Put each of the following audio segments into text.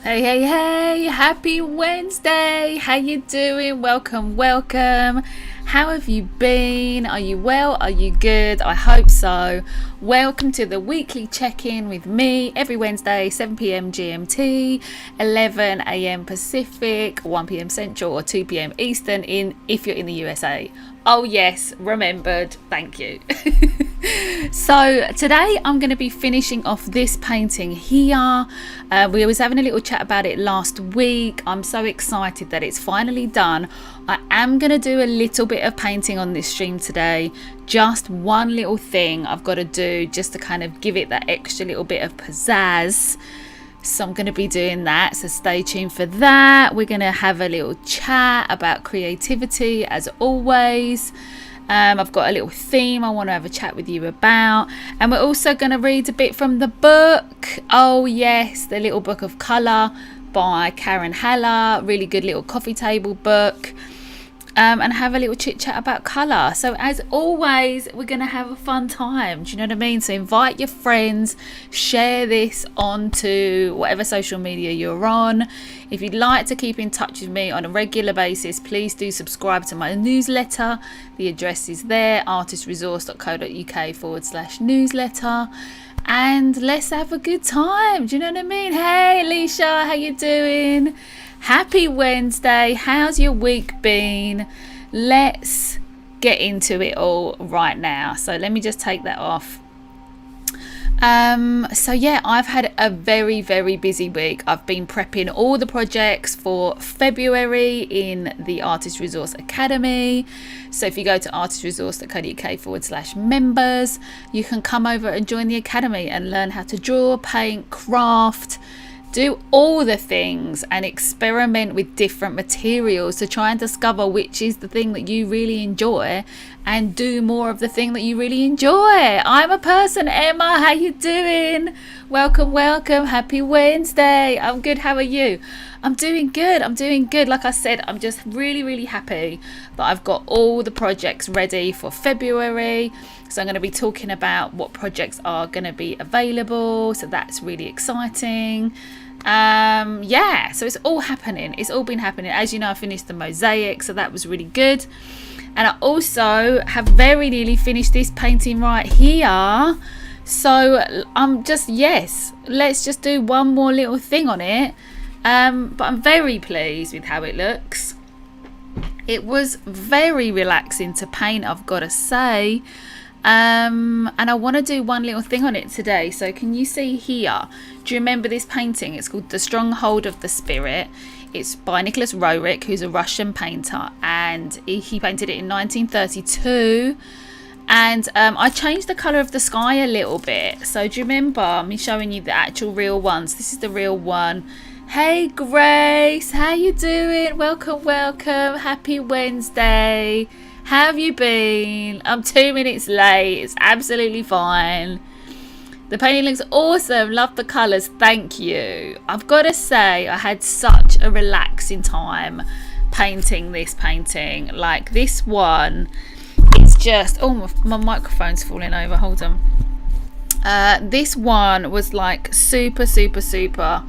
Hey, hey, hey, happy Wednesday. How you doing? Welcome, welcome. How have you been? Are you well? Are you good? I hope so. Welcome to the weekly check-in with me every Wednesday, 7 p.m. GMT, 11 a.m. Pacific, 1 p.m. Central or 2 p.m. Eastern if you're in the USA. Oh yes, remembered. Thank you. So today I'm going to be finishing off this painting here. We was having a little chat about it last week. I'm so excited that it's finally done. I am going to do a little bit of painting on this stream today. Just one little thing I've got to do just to kind of give it that extra little bit of pizzazz. So I'm going to be doing that, so stay tuned for that. We're going to have a little chat about creativity as always. I've got a little theme I want to have a chat with you about, and we're also going to read a bit from the book. Oh yes, the little book of colour by Karen Haller. Really good little coffee table book. And have a little chit chat about colour. So as always, we're going to have a fun time. Do you know what I mean? So invite your friends, share this onto whatever social media you're on. If you'd like to keep in touch with me on a regular basis, please do subscribe to my newsletter. The address is there, artistresource.co.uk/newsletter. And let's have a good time. Do you know what I mean? Hey Alicia, how you doing? Happy Wednesday. How's your week been? Let's get into it all right now. So let me just take that off. So yeah, I've had a very, very busy week. I've been prepping all the projects for February in the Artist Resource Academy. So if you go to artistresource.co.uk/members, you can come over and join the academy and learn how to draw, paint, craft, do all the things and experiment with different materials to try and discover which is the thing that you really enjoy and do more of the thing that you really enjoy. I'm a person, Emma. How you doing? Welcome, welcome. Happy Wednesday. I'm good. How are you? I'm doing good. I'm doing good. Like I said, I'm just really, really happy that I've got all the projects ready for February. So I'm going to be talking about what projects are going to be available. So that's really exciting. Yeah, so it's all happening. It's all been happening. As you know, I finished the Mosaic, so that was really good. And I also have very nearly finished this painting right here. So I'm just, yes, let's just do one more little thing on it. But I'm very pleased with how it looks. It was very relaxing to paint, I've got to say. And I want to do one little thing on it today. So can you see here? Do you remember this painting? It's called The Stronghold of the Spirit. It's by Nicholas Roerich, who's a Russian painter, and he painted it in 1932. And I changed the colour of the sky a little bit. So do you remember me showing you the actual real ones? This is the real one. Hey Grace, how you doing? Welcome, welcome. Happy Wednesday. How have you been? I'm 2 minutes late. It's absolutely fine. The painting looks awesome. Love the colours. Thank you. I've got to say, I had such a relaxing time painting this painting. Like this one, it's just... Oh, my microphone's falling over. Hold on. This one was like super, super, super,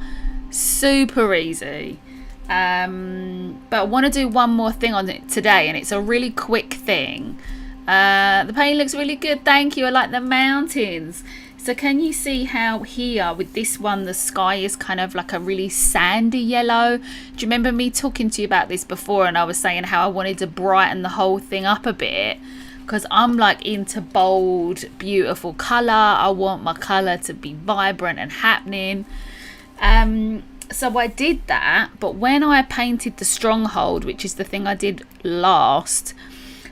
super easy. But I want to do one more thing on it today, and it's a really quick thing. The painting looks really good. Thank you. I like the mountains. So can you see how here with this one the sky is kind of like a really sandy yellow? Do you remember me talking to you about this before, and I was saying how I wanted to brighten the whole thing up a bit, because I'm like into bold, beautiful colour. I want my colour to be vibrant and happening. So I did that, but when I painted the stronghold, which is the thing I did last,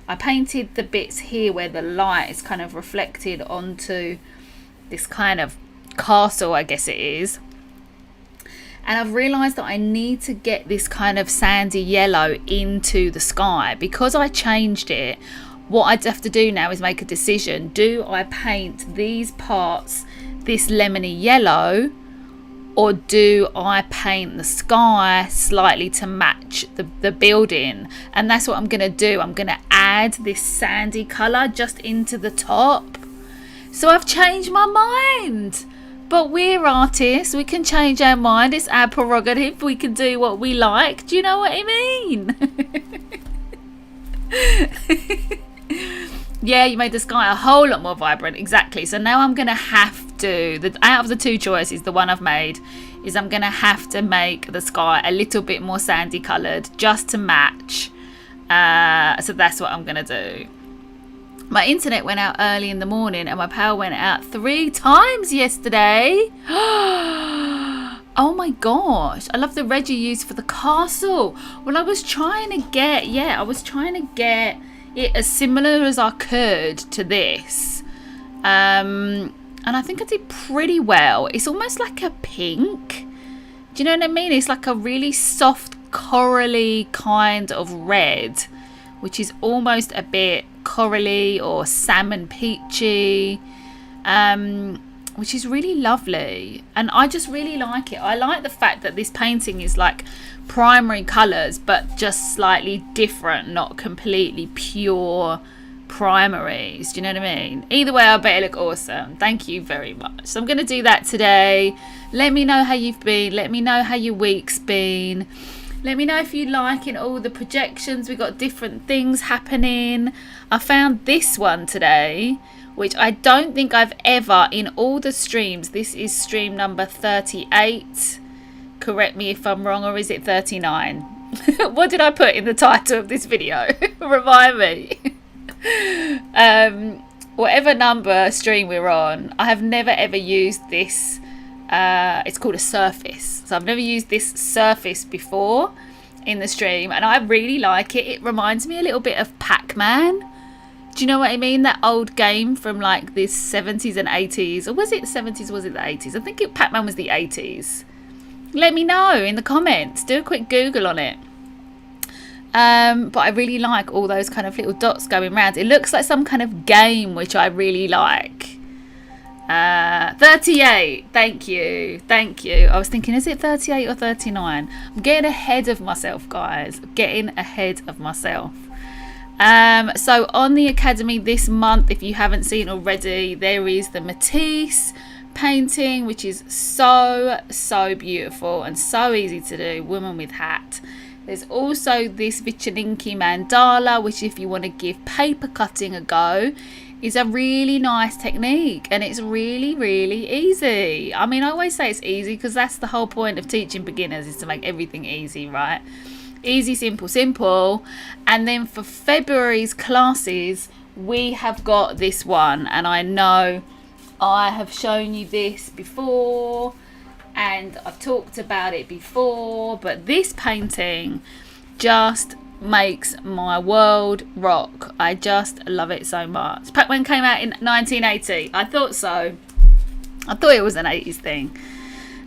I painted the bits here where the light is kind of reflected onto this kind of castle, I guess it is. And I've realised that I need to get this kind of sandy yellow into the sky. Because I changed it, what I'd have to do now is make a decision. Do I paint these parts this lemony yellow, or do I paint the sky slightly to match the building? And that's what I'm going to do. I'm going to add this sandy colour just into the top. So I've changed my mind. But we're artists. We can change our mind. It's our prerogative. We can do what we like. Do you know what I mean? Yeah, you made the sky a whole lot more vibrant. Exactly. So now I'm going to have to, out of the two choices, the one I've made is I'm going to have to make the sky a little bit more sandy coloured just to match. So that's what I'm going to do. My internet went out early in the morning and my power went out 3 times yesterday. Oh my gosh. I love the red you used for the castle. Well, I was trying to get it as similar as I could to this. And I think I did pretty well. It's almost like a pink. Do you know what I mean? It's like a really soft corally kind of red, which is almost a bit corally or salmon peachy, which is really lovely. And I just really like it. I like the fact that this painting is like primary colours but just slightly different, not completely pure primaries. Do you know what I mean? Either way, I bet it look awesome. Thank you very much. So I'm going to do that today. Let me know how you've been. Let me know how your week's been. Let me know if you like in all the projections. We got different things happening. I found this one today, which I don't think I've ever, in all the streams, this is stream number 38. Correct me if I'm wrong, or is it 39? What did I put in the title of this video? Remind me. Whatever number stream we're on, I have never ever used this. It's called a surface. So I've never used this surface before in the stream, and I really like it. It reminds me a little bit of Pac-Man. Do you know what I mean? That old game from like the 70s and 80s. Or was it the 70s? Was it the 80s? I think Pac-Man was the 80s. Let me know in the comments. Do a quick Google on it. But I really like all those kind of little dots going around. It looks like some kind of game, which I really like. 38. Thank you. I was thinking, is it 38 or 39? I'm getting ahead of myself, guys. Getting ahead of myself. So on the Academy this month, if you haven't seen already, there is the Matisse painting, which is so beautiful and so easy to do. Woman with hat. There's also this Vichaninki mandala, which if you want to give paper cutting a go, is a really nice technique, and it's really easy. I mean, I always say it's easy because that's the whole point of teaching beginners, is to make everything easy, right? Easy, simple. And then for February's classes, we have got this one, and I know I have shown you this before and I've talked about it before, but this painting just makes my world rock. I just love it so much. Pac-Man came out in 1980. I thought so. I thought it was an 80s thing.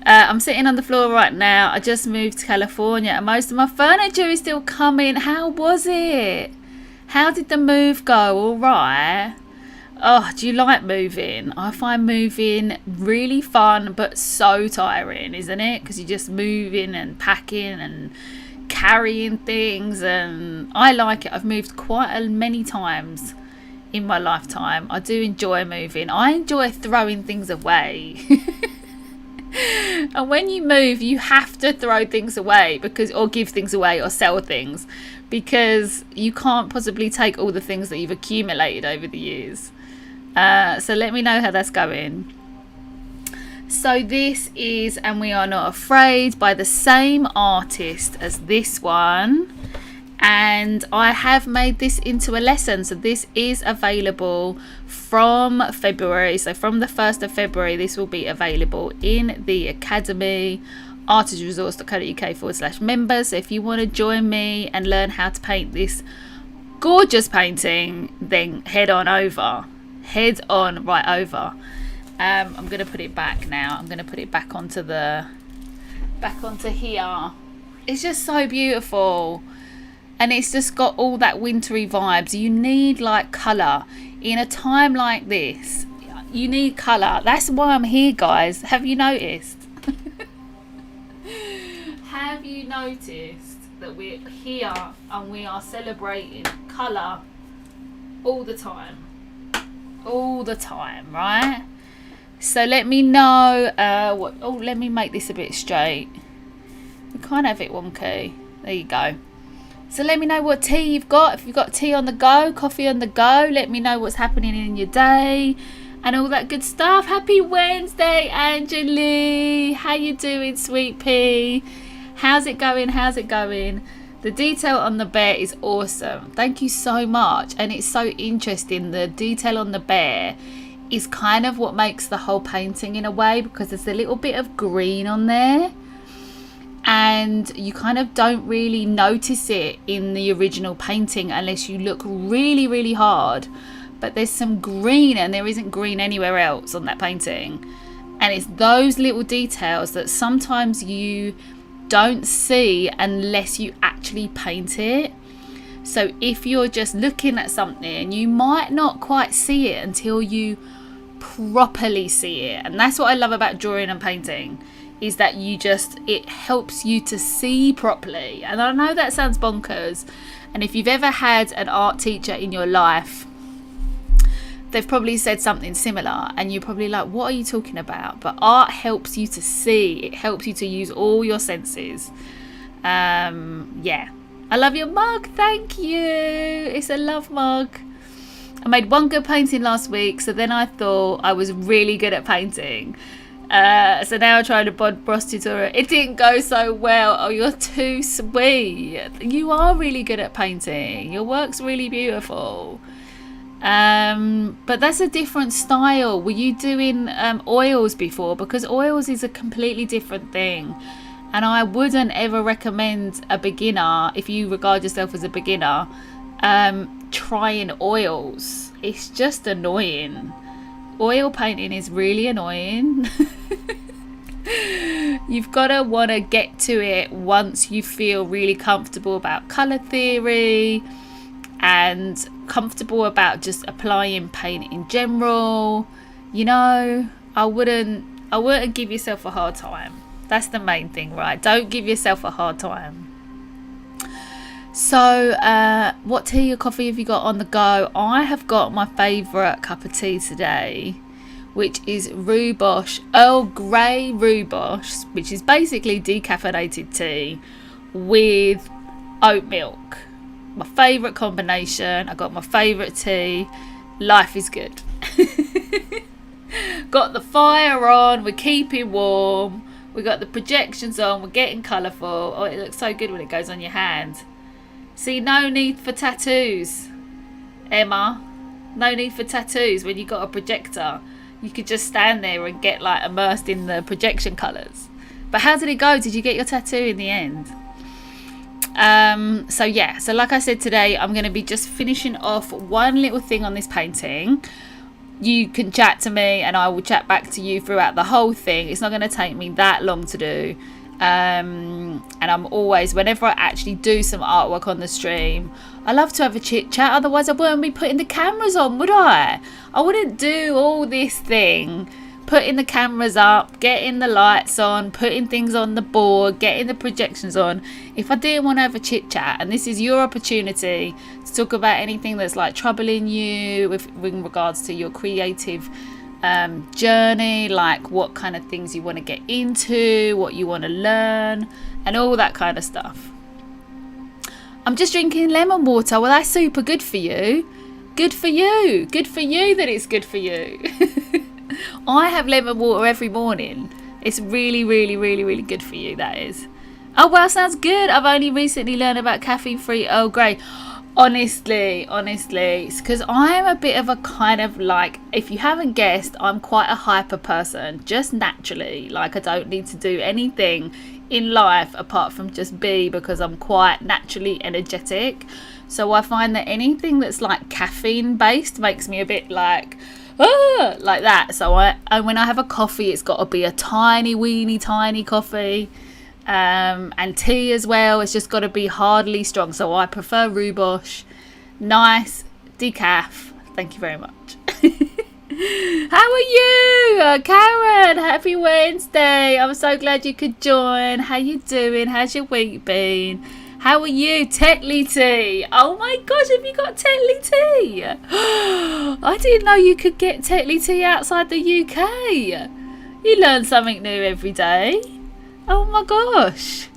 I'm sitting on the floor right now. I just moved to California and most of my furniture is still coming. How was it? How did the move go? All right. Oh, do you like moving? I find moving really fun but so tiring, isn't it? Because you're just moving and packing and carrying things, and I like it. I've moved quite many times in my lifetime. I do enjoy moving. I enjoy throwing things away. And when you move, you have to throw things away or give things away or sell things, because you can't possibly take all the things that you've accumulated over the years. So let me know how that's going. So this is And We Are Not Afraid by the same artist as this one, and I have made this into a lesson. So this is available from February. So from the 1st of February this will be available in the Academy, artisresource.co.uk/members. So if you want to join me and learn how to paint this gorgeous painting, then head on right over. I'm going to put it back now. I'm going to put it back onto here. It's just so beautiful, and it's just got all that wintry vibes. You need like colour in a time like this. You need colour. That's why I'm here, guys. Have you noticed? Have you noticed that we're here and we are celebrating colour all the time, right? So let me know let me make this a bit straight. We can't have it wonky. There you go. So let me know what tea you've got. If you've got tea on the go, coffee on the go, let me know what's happening in your day and all that good stuff. Happy Wednesday, Angelie. How you doing, sweet pea? How's it going? How's it going? The detail on the bear is awesome. Thank you so much. And it's so interesting. The detail on the bear is kind of what makes the whole painting in a way, because there's a little bit of green on there. And you kind of don't really notice it in the original painting unless you look really, really hard. But there's some green, and there isn't green anywhere else on that painting. And it's those little details that sometimes you don't see unless you actually paint it. So if you're just looking at something, you might not quite see it until you properly see it. And that's what I love about drawing and painting, is that it helps you to see properly. And I know that sounds bonkers, and if you've ever had an art teacher in your life, they've probably said something similar, and you're probably like, what are you talking about? But art helps you to see. It helps you to use all your senses. Yeah, I love your mug. Thank you. It's a love mug. I made one good painting last week, so then I thought I was really good at painting. So now I'm trying to boss tutorial. It didn't go so well. Oh, you're too sweet. You are really good at painting. Your work's really beautiful. But that's a different style. Were you doing oils before? Because oils is a completely different thing, and I wouldn't ever recommend a beginner, if you regard yourself as a beginner, trying oils. It's just annoying. Oil painting is really annoying. You've got to want to get to it once you feel really comfortable about colour theory and comfortable about just applying paint in general. You know, I wouldn't give yourself a hard time. That's the main thing, right? Don't give yourself a hard time. So what tea or coffee have you got on the go? I have got my favourite cup of tea today, which is rhubarb, Earl Grey rhubarb, which is basically decaffeinated tea with oat milk. My favourite combination. I got my favourite tea. Life is good. Got the fire on, we're keeping warm, we got the projections on, we're getting colourful. Oh, it looks so good when it goes on your hand. See, no need for tattoos, Emma. No need for tattoos when you got a projector. You could just stand there and get like immersed in the projection colours. But how did it go? Did you get your tattoo in the end? So yeah, so like I said, today I'm going to be just finishing off one little thing on this painting. You can chat to me and I will chat back to you throughout the whole thing. It's not going to take me that long to do. And I'm always, whenever I actually do some artwork on the stream, I love to have a chit chat. Otherwise I wouldn't be putting the cameras on, would I wouldn't do all this thing, putting the cameras up, getting the lights on, putting things on the board, getting the projections on, if I didn't want to have a chit chat. And this is your opportunity to talk about anything that's like troubling you with regards to your creative journey, like what kind of things you want to get into, what you want to learn, and all that kind of stuff. I'm just drinking lemon water. Well, that's super good for you. Good for you. Good for you that it's good for you. I have lemon water every morning. It's really, really, really, really good for you, that is. Oh, well, sounds good. I've only recently learned about caffeine-free Earl Grey. Honestly, it's because I'm a bit of a kind of like, if you haven't guessed, I'm quite a hyper person, just naturally. Like, I don't need to do anything in life apart from just be, because I'm quite naturally energetic. So I find that anything that's like caffeine based makes me a bit like that. So when I have a coffee, it's got to be a tiny weeny tiny coffee. And tea as well, it's just got to be hardly strong. So I prefer rhubarb, nice decaf. Thank you very much. How are you, Karen? Happy Wednesday. I'm so glad you could join. How you doing? How's your week been? How are you, Tetley Tea? Oh my gosh, have you got Tetley Tea? I didn't know you could get Tetley Tea outside the UK. You learn something new every day. Oh my gosh.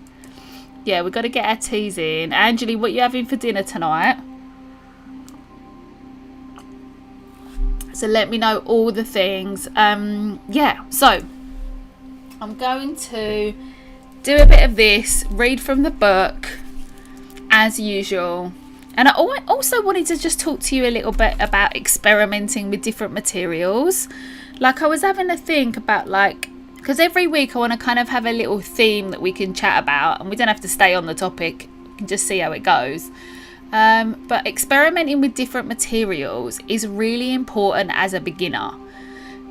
Yeah, we've got to get our teas in. Angeli, what are you having for dinner tonight? So let me know all the things. Yeah, so I'm going to do a bit of this, read from the book as usual. And I also wanted to just talk to you a little bit about experimenting with different materials. Like I was having a think about because every week I want to kind of have a little theme that we can chat about, and we don't have to stay on the topic, we can just see how it goes. But experimenting with different materials is really important as a beginner,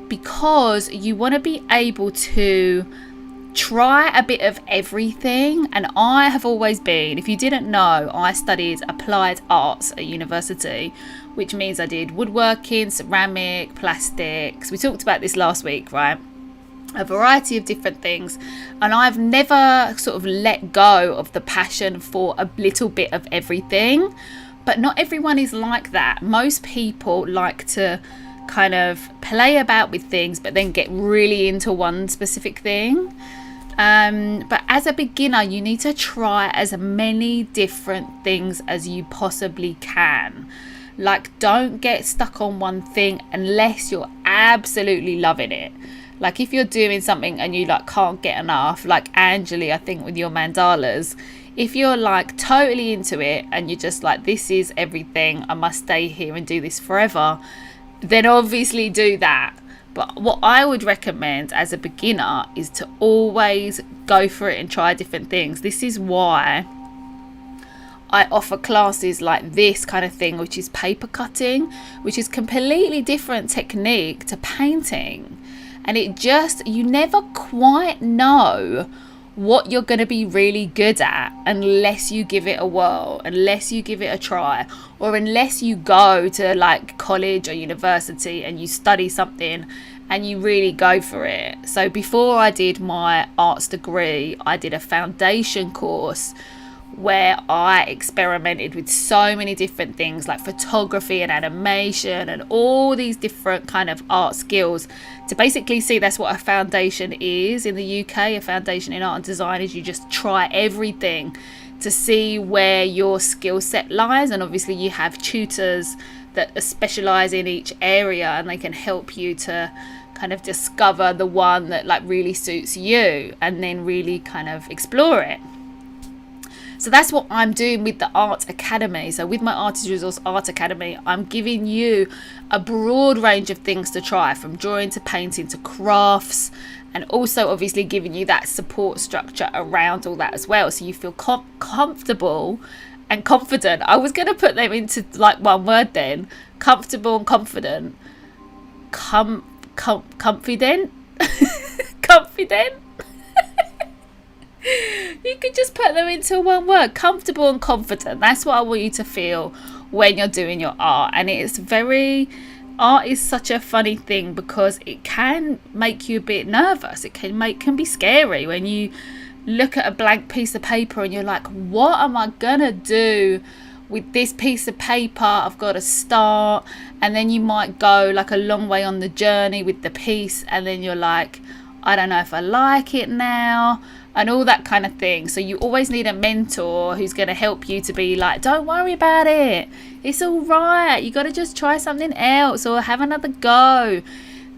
because you want to be able to try a bit of everything. And I have always been, if you didn't know, I studied applied arts at university, which means I did woodworking, ceramic, plastics. We talked about this last week, right? A variety of different things, and I've never sort of let go of the passion for a little bit of everything. But not everyone is like that. Most people like to kind of play about with things but then get really into one specific thing. But as a beginner, you need to try as many different things as you possibly can. Like, don't get stuck on one thing unless you're absolutely loving it. Like if you're doing something and you can't get enough, like Angeli, I think with your mandalas, if you're totally into it and you're just this is everything, I must stay here and do this forever, then obviously do that. But what I would recommend as a beginner is to always go for it and try different things. This is why I offer classes like this kind of thing, which is paper cutting, which is completely different technique to painting. And you never quite know what you're going to be really good at unless you give it a whirl, unless you give it a try, or unless you go to college or university and you study something and you really go for it. So before I did my arts degree, I did a foundation course where I experimented with so many different things like photography and animation and all these different kind of art skills to basically see. That's what a foundation is in the UK. A foundation in art and design is you just try everything to see where your skill set lies, and obviously you have tutors that specialize in each area and they can help you to kind of discover the one that really suits you and then really kind of explore it. So that's what I'm doing with the Art Academy. So with my Artist Resource Art Academy, I'm giving you a broad range of things to try, from drawing to painting to crafts, and also obviously giving you that support structure around all that as well, so you feel comfortable and confident. I was going to put them into one word then. Comfortable and confident. Confident? Confident? You could just put them into one word. Comfortable and confident. That's what I want you to feel when you're doing your art. And art is such a funny thing because it can make you a bit nervous. It can be scary when you look at a blank piece of paper and you're like, what am I gonna do with this piece of paper? I've got to start. And then you might go a long way on the journey with the piece, and then you're like, I don't know if I like it now, and all that kind of thing. So you always need a mentor who's going to help you to be don't worry about it, it's all right, you got to just try something else or have another go.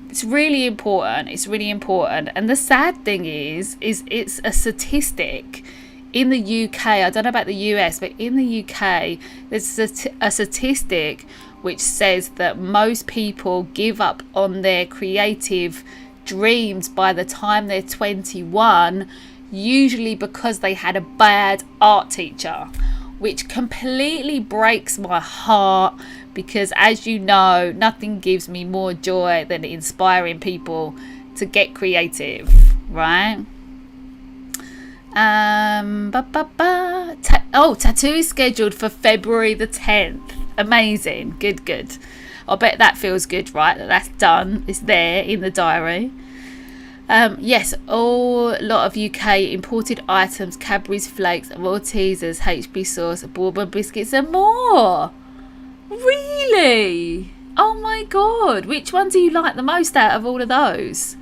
It's really important. And the sad thing is it's a statistic in the UK. I don't know about the US, but in the UK there's a statistic which says that most people give up on their creative dreams by the time they're 21, usually because they had a bad art teacher, which completely breaks my heart, because as you know, nothing gives me more joy than inspiring people to get creative, right? Tattoo is scheduled for February the 10th. Amazing. Good. I bet that feels good, right? That's done. It's there in the diary. Yes, all lot of UK imported items, Cadbury's flakes, Maltesers, HB sauce, bourbon biscuits and more. Really? Oh my god, which one do you like the most out of all of those?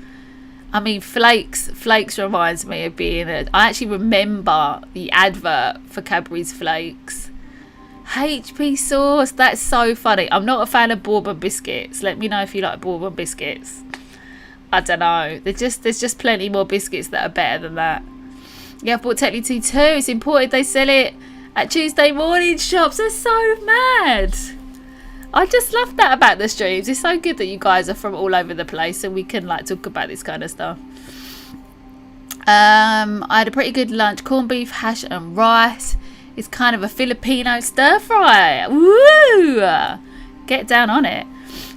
I mean, flakes reminds me of being I actually remember the advert for Cadbury's flakes. HP sauce, that's so funny. I'm not a fan of bourbon biscuits. Let me know if you like bourbon biscuits. I don't know. There's just plenty more biscuits that are better than that. Yeah, I've bought Technically too. It's imported. They sell it at Tuesday morning shops. They're so mad. I just love that about the streams. It's so good that you guys are from all over the place and we can like talk about this kind of stuff. I had a pretty good lunch. Corned beef, hash and rice. It's kind of a Filipino stir fry. Woo! Get down on it.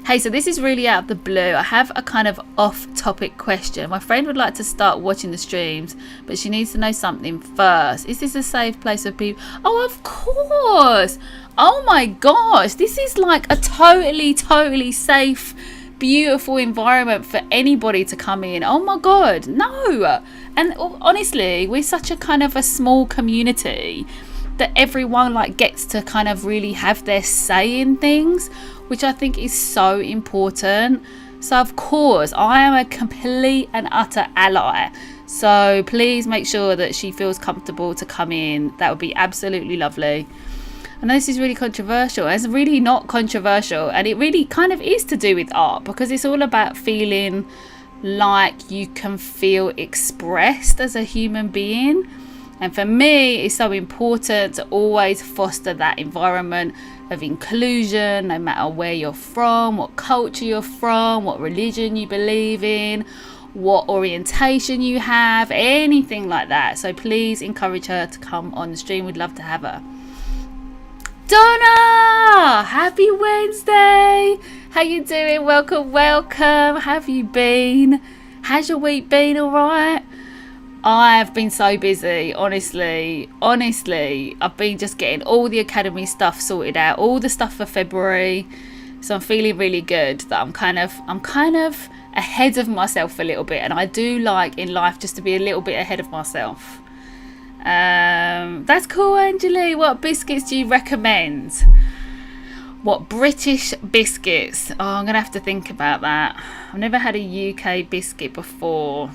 Hey, so this is really out of the blue. I have a kind of off-topic question. My friend would like to start watching the streams, but she needs to know something first. Is this a safe place for people? Oh, of course. Oh my gosh. This is like a totally safe, beautiful environment for anybody to come in. Oh my God. No. And honestly, we're such a kind of a small community that everyone like gets to kind of really have their say in things, which I think is so important. So of course I am a complete and utter ally, so please make sure that she feels comfortable to come in. That would be absolutely lovely. I know this is really controversial. It's really not controversial, and it really kind of is to do with art, because it's all about feeling like you can feel expressed as a human being. And for me, it's so important to always foster that environment of inclusion, no matter where you're from, what culture you're from, what religion you believe in, what orientation you have, anything like that. So please encourage her to come on the stream. We'd love to have her. Donna, happy Wednesday. How you doing? Welcome. How have you been? How's your week been? All right? I've been so busy, honestly. I've been just getting all the academy stuff sorted out, all the stuff for February. So I'm feeling really good that I'm kind of ahead of myself a little bit, and I do like in life just to be a little bit ahead of myself. That's cool, Angeli. What biscuits do you recommend? What British biscuits? Oh, I'm gonna have to think about that. I've never had a UK biscuit before.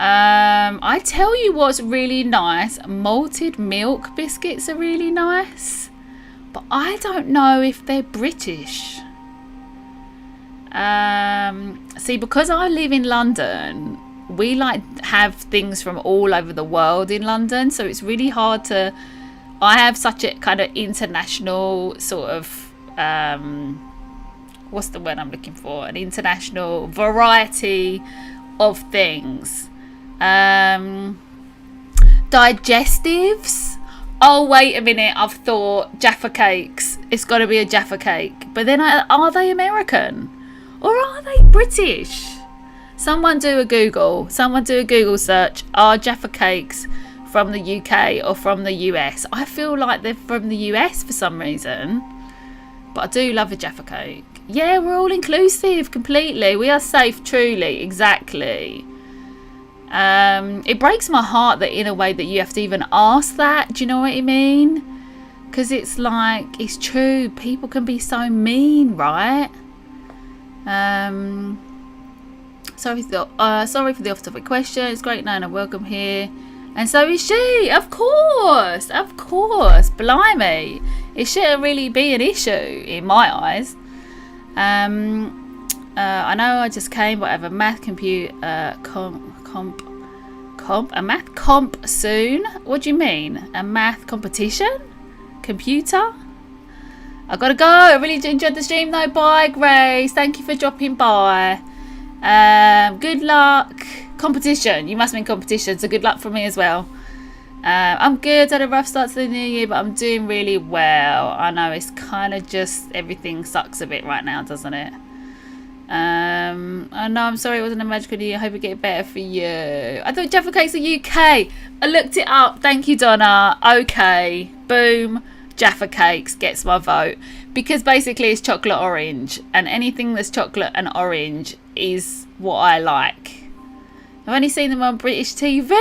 I tell you what's really nice, malted milk biscuits are really nice, but I don't know if they're British. See, because I live in London, we like have things from all over the world in London, so it's really hard to, I have such a kind of international sort of what's the word I'm looking for, an international variety of things. Digestives. Oh, wait a minute. I've thought Jaffa cakes. It's got to be a Jaffa cake. But then are they American? Or are they British? Someone do a Google search. Are Jaffa cakes from the UK or from the US? I feel like they're from the US for some reason. But I do love a Jaffa cake. Yeah, we're all inclusive completely. We are safe, truly. Exactly. It breaks my heart that in a way that you have to even ask that. Do you know what I mean? Because it's like, it's true. People can be so mean, right? Sorry for the off-topic question. It's great knowing I'm welcome here. And so is she. Of course. Blimey. It shouldn't really be an issue in my eyes. I know I just came, but I have a math a math comp soon. What do you mean? A math competition? Computer? I gotta go. I really enjoyed the stream though. Bye, Grace. Thank you for dropping by. Good luck. Competition. You must mean competition, so good luck for me as well. I'm good. Had a rough start to the new year, but I'm doing really well. I know it's kind of just everything sucks a bit right now, doesn't it? I know, I'm sorry it wasn't a magical year. I hope it get better for you. I thought Jaffa cakes are UK. I looked it up. Thank you, Donna. Okay. Boom. Jaffa cakes gets my vote. Because basically it's chocolate orange. And anything that's chocolate and orange is what I like. I've only seen them on British TV.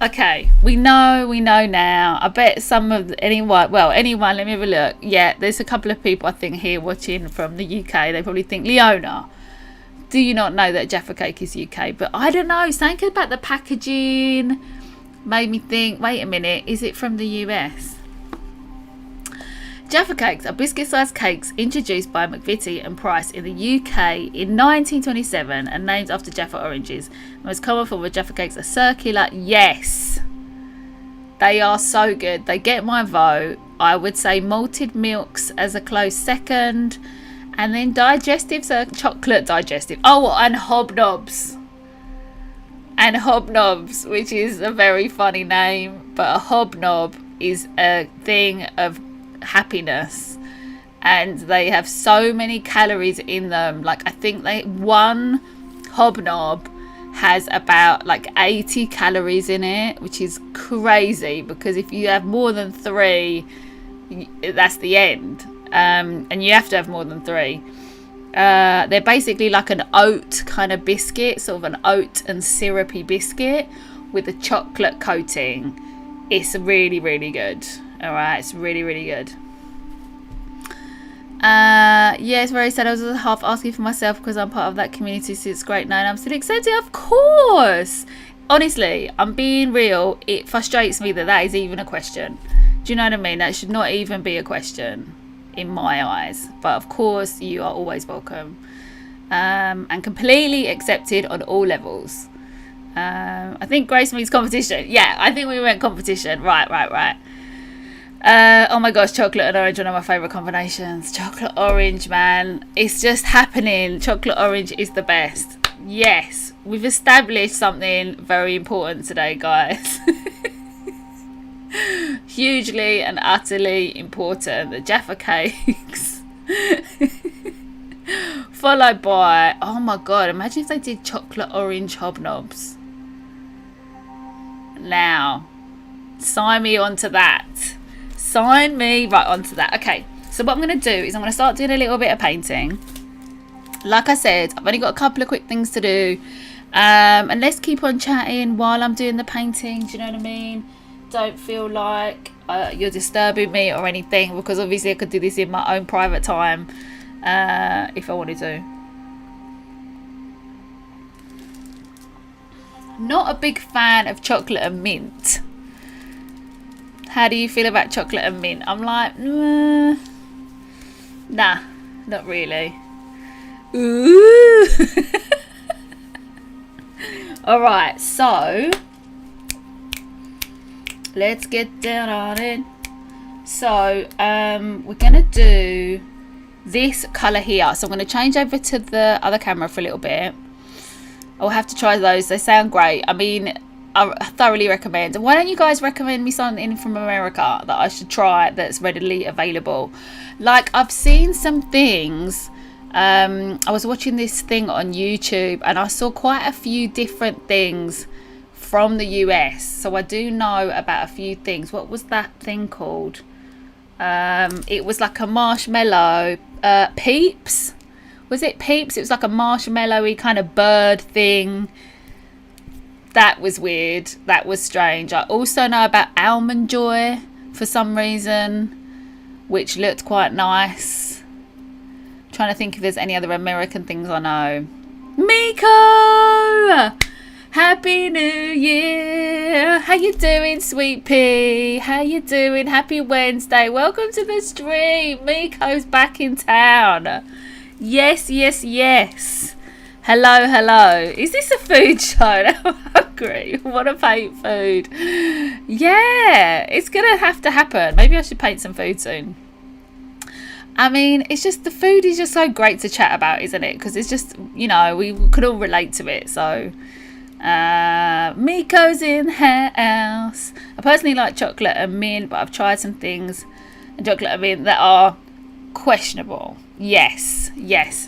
Okay, we know now. I bet some of anyone, let me have a look. Yeah, there's a couple of people I think here watching from the UK. They probably think, Leona, do you not know that Jaffa Cake is UK? But I don't know, something about the packaging made me think, wait a minute, is it from the US? Jaffa Cakes are biscuit-sized cakes introduced by McVitie and Price in the UK in 1927 and named after Jaffa oranges. The most common form of Jaffa Cakes are circular. Yes, they are so good. They get my vote. I would say malted milks as a close second, and then digestives are chocolate digestive. Oh, and hobnobs. And hobnobs, which is a very funny name, but a hobnob is a thing of happiness, and they have so many calories in them. Like, I think one hobnob has about like 80 calories in it, which is crazy, because if you have more than 3, that's the end. And you have to have more than 3. They're basically like an oat kind of biscuit, sort of an oat and syrupy biscuit with a chocolate coating. It's really, really good. All right, it's really, really good. Yes, very sad. I was half asking for myself because I'm part of that community, so it's great now and I'm still accepted. Of course. Honestly, I'm being real. It frustrates me that is even a question. Do you know what I mean? That should not even be a question in my eyes. But of course, you are always welcome. And completely accepted on all levels. I think Grace means competition. Yeah, I think we went competition. Right. Oh my gosh, chocolate and orange, one of my favourite combinations. Chocolate orange, man. It's just happening. Chocolate orange is the best. Yes, we've established something very important today, guys. Hugely and utterly important. The Jaffa Cakes. Followed by, oh my god, imagine if they did chocolate orange hobnobs. Now, sign me onto that. Sign me right onto that. Okay, so what I'm going to do is I'm going to start doing a little bit of painting. Like I said, I've only got a couple of quick things to do. And let's keep on chatting while I'm doing the painting. Do you know what I mean? Don't feel like you're disturbing me or anything, because obviously I could do this in my own private time if I wanted to. Not a big fan of chocolate and mint. How do you feel about chocolate and mint? I'm like, nah, not really. Ooh. All right, so let's get down on it. So we're gonna do this color here. So I'm gonna change over to the other camera for a little bit. I'll have to try those. They sound great. I mean, I thoroughly recommend. Why don't you guys recommend me something from America that I should try that's readily available? Like, I've seen some things. I was watching this thing on YouTube and I saw quite a few different things from the US. So I do know about a few things. What was that thing called? It was like a marshmallow. Peeps? Was it Peeps? It was like a marshmallowy kind of bird thing. That was weird. That was strange. I also know about Almond Joy for some reason, which looked quite nice. I'm trying to think if there's any other American things I know. Miko! Happy New Year! How you doing, sweet pea? How you doing? Happy Wednesday. Welcome to the stream. Miko's back in town. Yes, yes, yes. Hello, hello. Is this a food show? I'm hungry. I want to paint food. Yeah, it's going to have to happen. Maybe I should paint some food soon. I mean, it's just, the food is just so great to chat about, isn't it? Because it's just, you know, we could all relate to it. So, Miko's in house. I personally like chocolate and mint, but I've tried some things in chocolate and mint that are questionable. Yes.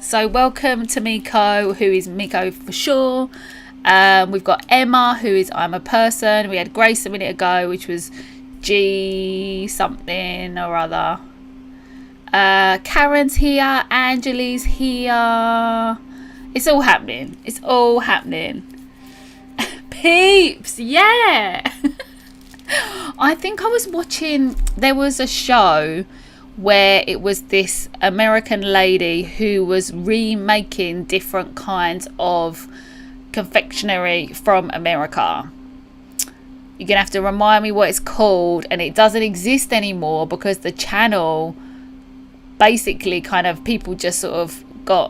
So welcome to Miko, who is Miko for sure. We've got Emma, who is I'm a person. We had Grace a minute ago, which was G something or other. Karen's here, Angeli's here. It's all happening. It's all happening. Peeps, yeah. I think I was watching, there was a show where it was this American lady who was remaking different kinds of confectionery from America. You're gonna have to remind me what it's called, and it doesn't exist anymore because the channel basically kind of, people just sort of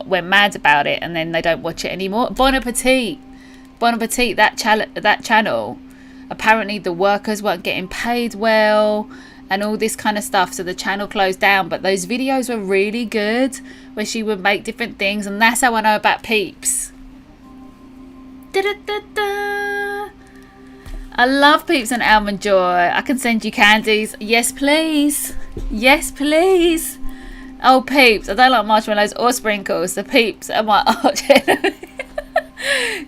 went mad about it, and then they don't watch it anymore. Bon Appetit, that channel, apparently the workers weren't getting paid well and all this kind of stuff, so the channel closed down. But those videos were really good, where she would make different things, and that's how I know about Peeps. Da-da-da-da. I love Peeps and Almond Joy. I can send you candies. Yes please, yes please. Oh Peeps, I don't like marshmallows or sprinkles, so Peeps are my arch enemy.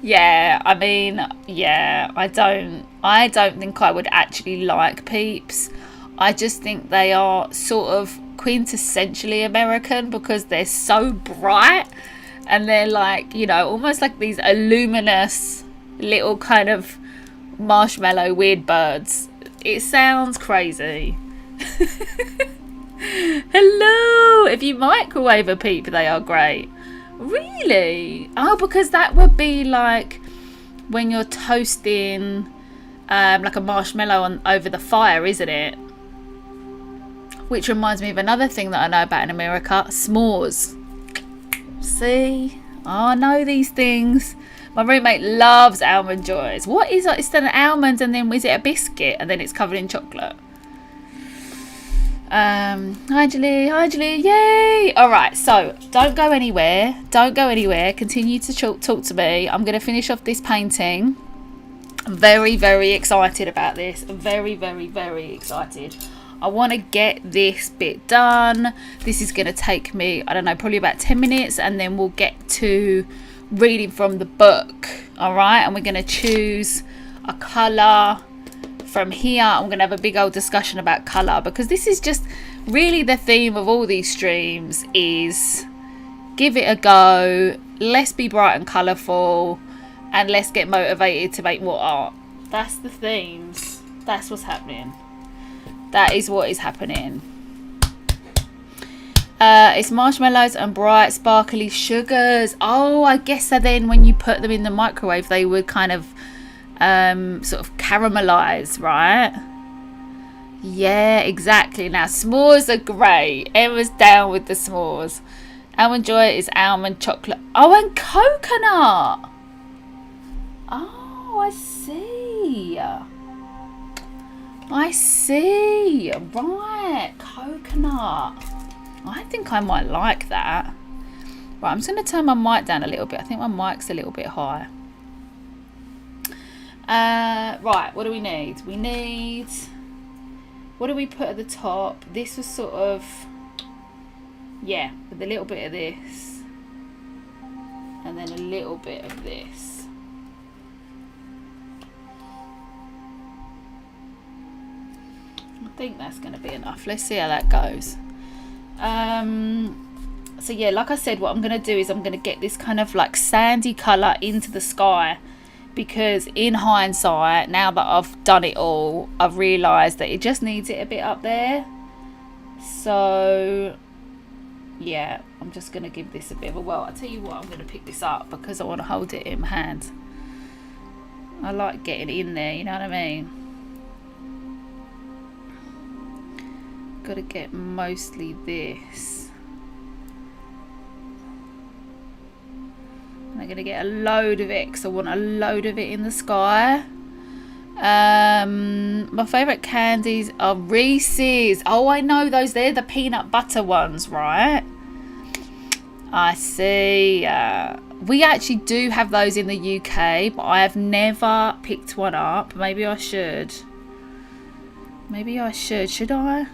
Yeah, I mean, yeah, I don't think I would actually like Peeps. I just think they are sort of quintessentially American because they're so bright, and they're like, you know, almost like these luminous little kind of marshmallow weird birds. It sounds crazy. Hello, if you microwave a Peep, they are great. Really? Oh, because that would be like when you're toasting like a marshmallow over the fire, isn't it? Which reminds me of another thing that I know about in America, s'mores. See, I know these things. My roommate loves Almond Joys. What is it? It's an almond, and then is it a biscuit, and then it's covered in chocolate? Hi Julie, yay! Alright, so don't go anywhere, continue to talk to me. I'm going to finish off this painting. I'm very, very excited about this. I'm very, very, very excited. I want to get this bit done. This is going to take me, I don't know, probably about 10 minutes, and then we'll get to reading from the book. Alright, and we're going to choose a colour from here. I'm going to have a big old discussion about colour, because this is just really the theme of all these streams, is give it a go, let's be bright and colourful, and let's get motivated to make more art. That's the themes. That's what's happening. That is what is happening. It's marshmallows and bright sparkly sugars. Oh, I guess so then when you put them in the microwave they would kind of sort of caramelize, right? Yeah, exactly. Now s'mores are great. Emma's down with the s'mores. Almond Joy is almond chocolate. Oh, and coconut. Oh, I see. Right, coconut. I think I might like that. Right, I'm just going to turn my mic down a little bit. I think my mic's a little bit high. Right, what do we need? What do we put at the top? This was sort of, yeah, with a little bit of this, and then a little bit of this. I think that's going to be enough. Let's see how that goes. So yeah, like I said, what I'm going to do is I'm going to get this kind of like sandy colour into the sky, because in hindsight, now that I've done it all, I've realised that it just needs it a bit up there. So yeah, I'm just going to give this a bit of a whirl. I'll tell you what, I'm going to pick this up because I want to hold it in my hand. I like getting it in there, you know what I mean? Got to get mostly this. I'm going to get a load of it because I want a load of it in the sky. My favourite candies are Reese's. Oh, I know those. They're the peanut butter ones, right? I see. We actually do have those in the UK, but I have never picked one up. Maybe I should. Should I?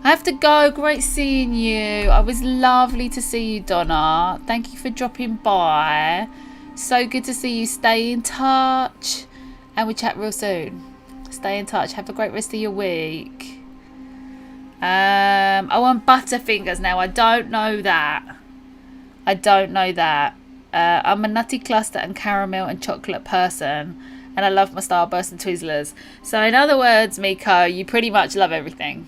I have to go. Great seeing you. It was lovely to see you, Donna. Thank you for dropping by. So good to see you. Stay in touch, and we'll chat real soon. Stay in touch. Have a great rest of your week. Oh, and Butterfingers. Now, I don't know that. I'm a nutty cluster and caramel and chocolate person, and I love my Starburst and Twizzlers. So in other words, Miko, you pretty much love everything.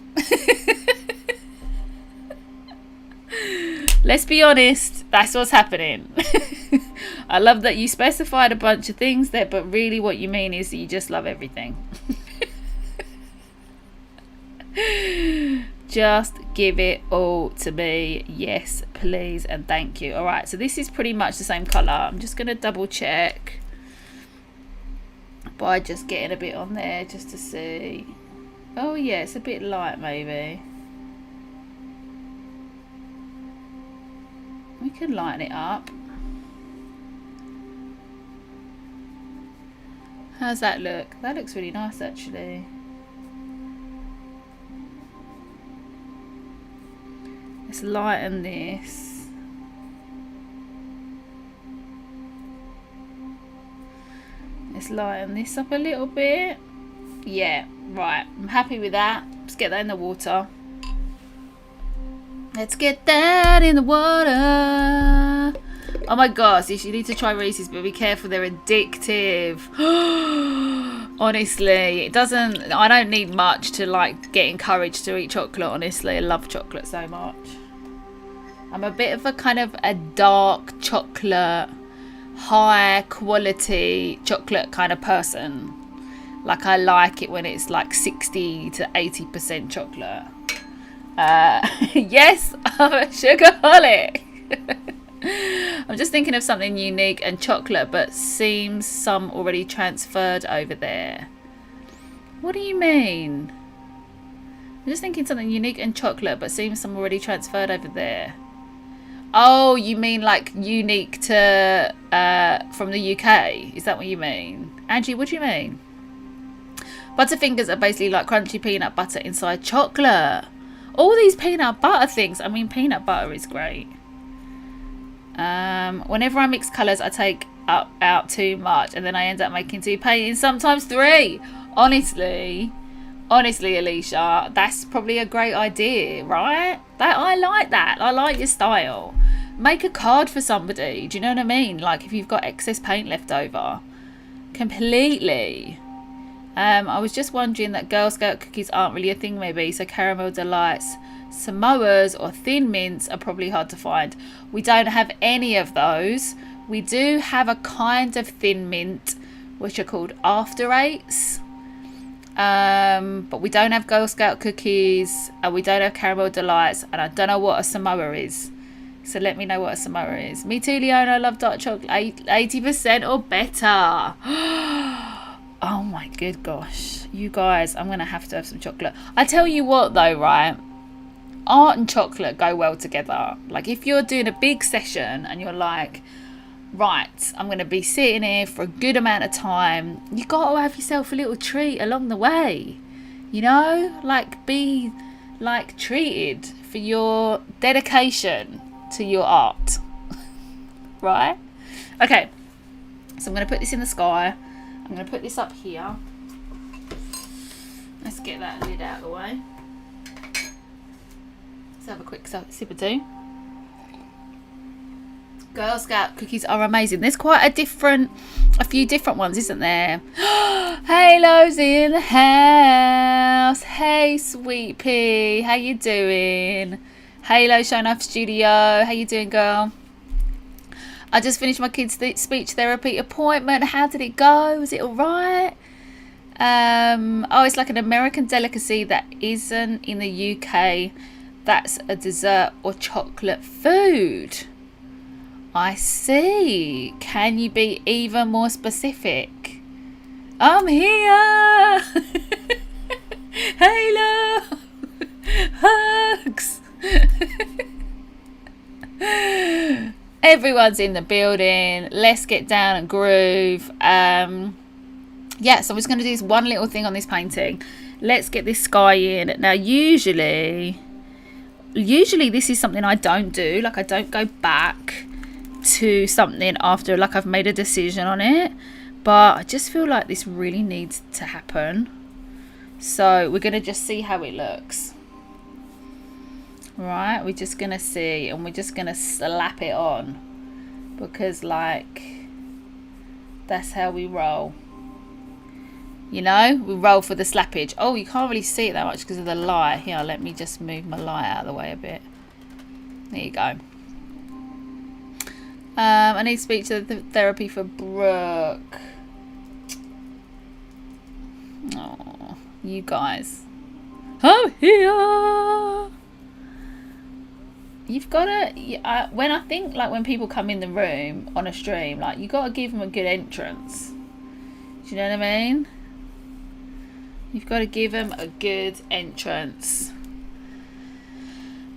Let's be honest, that's what's happening. I love that you specified a bunch of things there, but really what you mean is that you just love everything. Just give it all to me. Yes, please, and thank you. All right, so this is pretty much the same colour. I'm just going to double check by just getting a bit on there just to see. Oh yeah, it's a bit light maybe. We can lighten it up. How's that look? That looks really nice actually. Let's lighten this. Let's lighten this up a little bit. Yeah, right. I'm happy with that. Let's get that in the water. Let's get that in the water. Oh my gosh, you need to try Reese's, but be careful, they're addictive. Honestly, it doesn't, I don't need much to like get encouraged to eat chocolate, honestly. I love chocolate so much. I'm a bit of a kind of a dark chocolate, high quality chocolate kind of person. Like I like it when it's like 60 to 80% chocolate. Yes, I'm a sugarholic. I'm just thinking of something unique and chocolate, but seems some already transferred over there. What do you mean? I'm just thinking something unique and chocolate, but seems some already transferred over there. Oh, you mean like unique to from the UK? Is that what you mean? Angie, what do you mean? Butterfingers are basically like crunchy peanut butter inside chocolate. All these peanut butter things. I mean, peanut butter is great. Whenever I mix colours, I take out too much, and then I end up making 2 paintings, sometimes 3. Honestly, Alicia, that's probably a great idea, right? I like that. I like your style. Make a card for somebody. Do you know what I mean? Like if you've got excess paint left over. Completely. I was just wondering that Girl Scout cookies aren't really a thing maybe, so Caramel Delights, Samoas or Thin Mints are probably hard to find. We don't have any of those. We do have a kind of Thin Mint, which are called After Eights. But we don't have Girl Scout cookies, and we don't have Caramel Delights, and I don't know what a Samoa is. So let me know what a Samoa is. Me too, Leona. I love dark chocolate. 80% or better. Oh my good gosh. You guys, I'm going to have some chocolate. I tell you what though, right? Art and chocolate go well together. Like if you're doing a big session and you're like, right, I'm going to be sitting here for a good amount of time, you got to have yourself a little treat along the way. You know? Like be like treated for your dedication to your art. Right? Okay. So I'm going to put this in the sky. I'm going to put this up here. Let's get that lid out of the way. Let's have a quick sip or two. Girl Scout cookies are amazing. There's quite a few different ones, isn't there? Halo's in the house. Hey, sweet pea. How you doing? Halo showing off studio. How you doing, girl? I just finished my kids' speech therapy appointment. How did it go? Was it all right? Oh, it's like an American delicacy that isn't in the UK. That's a dessert or chocolate food. I see. Can you be even more specific? I'm here. Halo. Hugs. Everyone's in the building. Let's get down and groove. Yeah, so I'm just going to do this one little thing on this painting. Let's get this sky in. Now, usually this is something I don't do. Like, I don't go back to something after, like, I've made a decision on it. But I just feel like this really needs to happen. So we're going to just see how it looks. Right, we're just gonna see, and we're just gonna slap it on, because like that's how we roll, you know. We roll for the slappage. Oh, you can't really see it that much because of the light. Here, let me just move my light out of the way a bit. There you go. I need to speak to the therapy for Brooke. Oh, you guys, I'm here. You've got to, when I think like when people come in the room on a stream, like you got to give them a good entrance. Do you know what I mean? You've got to give them a good entrance.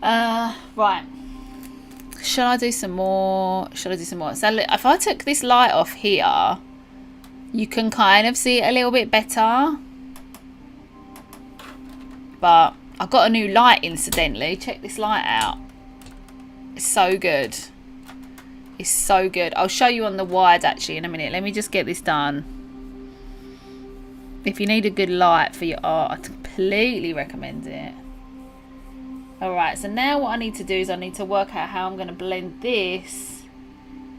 Right. Shall I do some more? So if I took this light off here, you can kind of see it a little bit better. But I've got a new light, incidentally. Check this light out. It's so good. It's so good. I'll show you on the wide actually in a minute. Let me just get this done. If you need a good light for your art, I completely recommend it. Alright, so now what I need to do is I need to work out how I'm going to blend this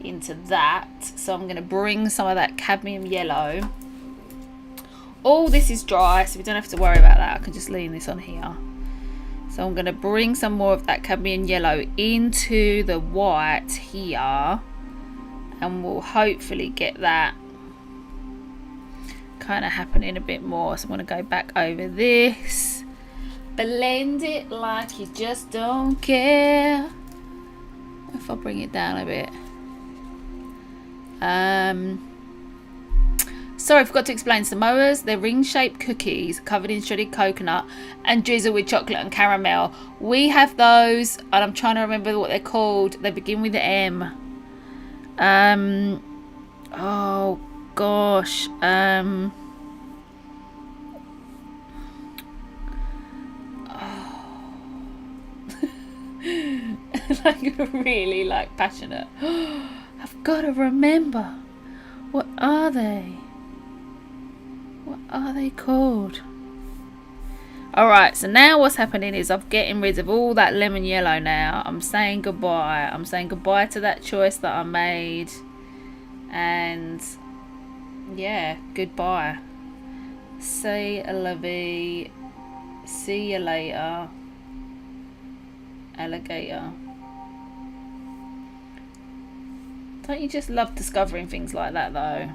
into that. So I'm going to bring some of that cadmium yellow. All this is dry, so we don't have to worry about that. I can just lean this on here. So I'm going to bring some more of that cadmium yellow into the white here, and we'll hopefully get that kind of happening a bit more. So I'm going to go back over this, blend it like you just don't care. If I bring it down a bit. Sorry, I forgot to explain. Samoas, they're ring-shaped cookies covered in shredded coconut and drizzled with chocolate and caramel. We have those, and I'm trying to remember what they're called. They begin with the M. Oh gosh. Like really like passionate. I've got to remember. What are they? What are they called? Alright, so now what's happening is I'm getting rid of all that lemon yellow now. I'm saying goodbye. I'm saying goodbye to that choice that I made. And yeah, goodbye. Say la vie. See you later. Alligator. Don't you just love discovering things like that though?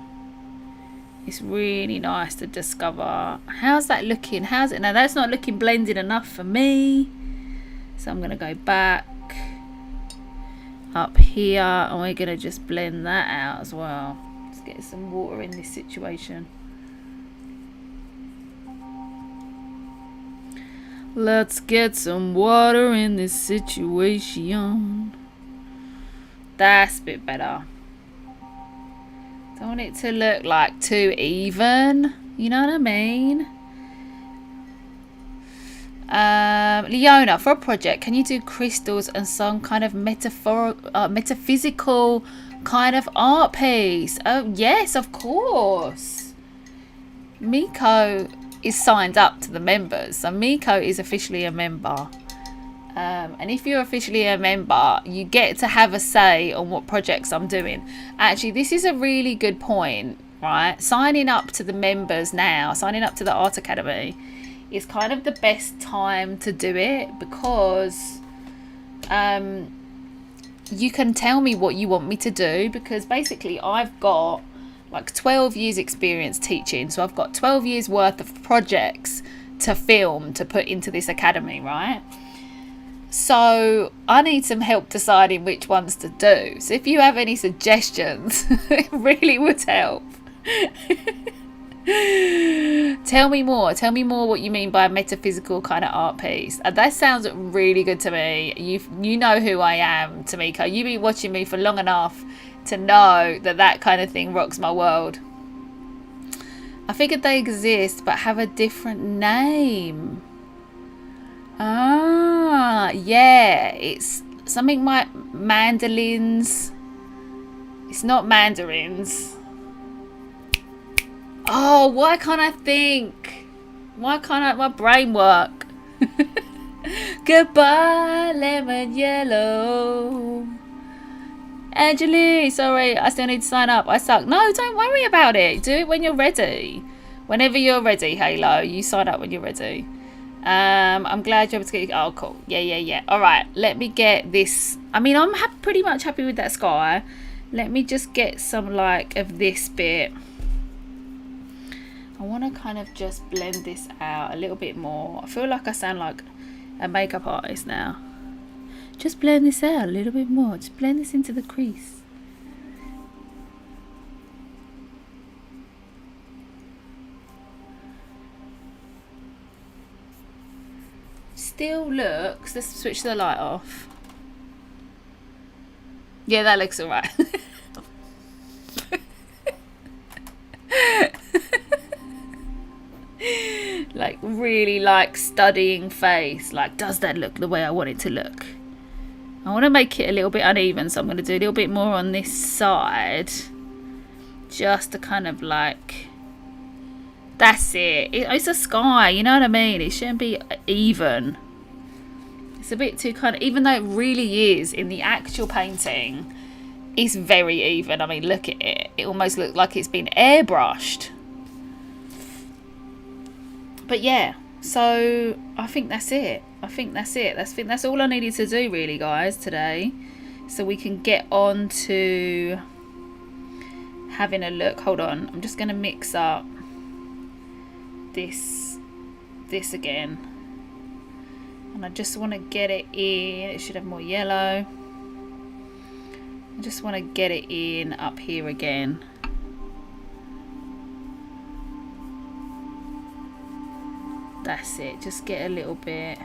It's really nice to discover. How's that looking? How's it? Now that's not looking blended enough for me. So I'm going to go back up here and we're going to just blend that out as well. Let's get some water in this situation. Let's get some water in this situation. That's a bit better. Don't want it to look like too even. You know what I mean? Leona, for a project, can you do crystals and some kind of metaphysical kind of art piece? Oh, yes, of course. Miko is signed up to the members. So Miko is officially a member. And if you're officially a member, you get to have a say on what projects I'm doing. Actually, this is a really good point, right? Signing up to the members now, signing up to the Art Academy is kind of the best time to do it, because you can tell me what you want me to do, because basically I've got like 12 years experience teaching. So I've got 12 years worth of projects to film, to put into this academy, right? So I need some help deciding which ones to do. So if you have any suggestions, it really would help. Tell me more what you mean by a metaphysical kind of art piece. That sounds really good to me. You know who I am, Tamika. You've been watching me for long enough to know that kind of thing rocks my world. I figured they exist but have a different name. Ah, yeah, it's something like mandolins. It's not mandarins. Oh, why can't I think? Why can't my brain work? Goodbye, lemon yellow. Angeli, sorry, I still need to sign up. I suck. No, don't worry about it. Do it when you're ready. Whenever you're ready, Halo, you sign up when you're ready. I'm glad you're able to get... Oh, cool. Yeah. All right, let me get this. I mean, I'm pretty much happy with that sky. Let me just get some, like, of this bit. I want to kind of just blend this out a little bit more. I feel like I sound like a makeup artist now. Just blend this out a little bit more. Just blend this into the crease. Still looks... Let's switch the light off. Yeah, that looks alright. Like, really, like, studying face. Like, does that look the way I want it to look? I want to make it a little bit uneven, so I'm going to do a little bit more on this side. Just to kind of, like... That's it. It's a sky, you know what I mean? It shouldn't be even. It's a bit too kind of... Even though it really is, in the actual painting, it's very even. I mean, look at it. It almost looks like it's been airbrushed. But yeah, so I think that's it. I think that's all I needed to do really, guys, today. So we can get on to having a look. Hold on, I'm just going to mix up this again. And I just want to get it in. It should have more yellow. I just want to get it in up here again. That's it. Just get a little bit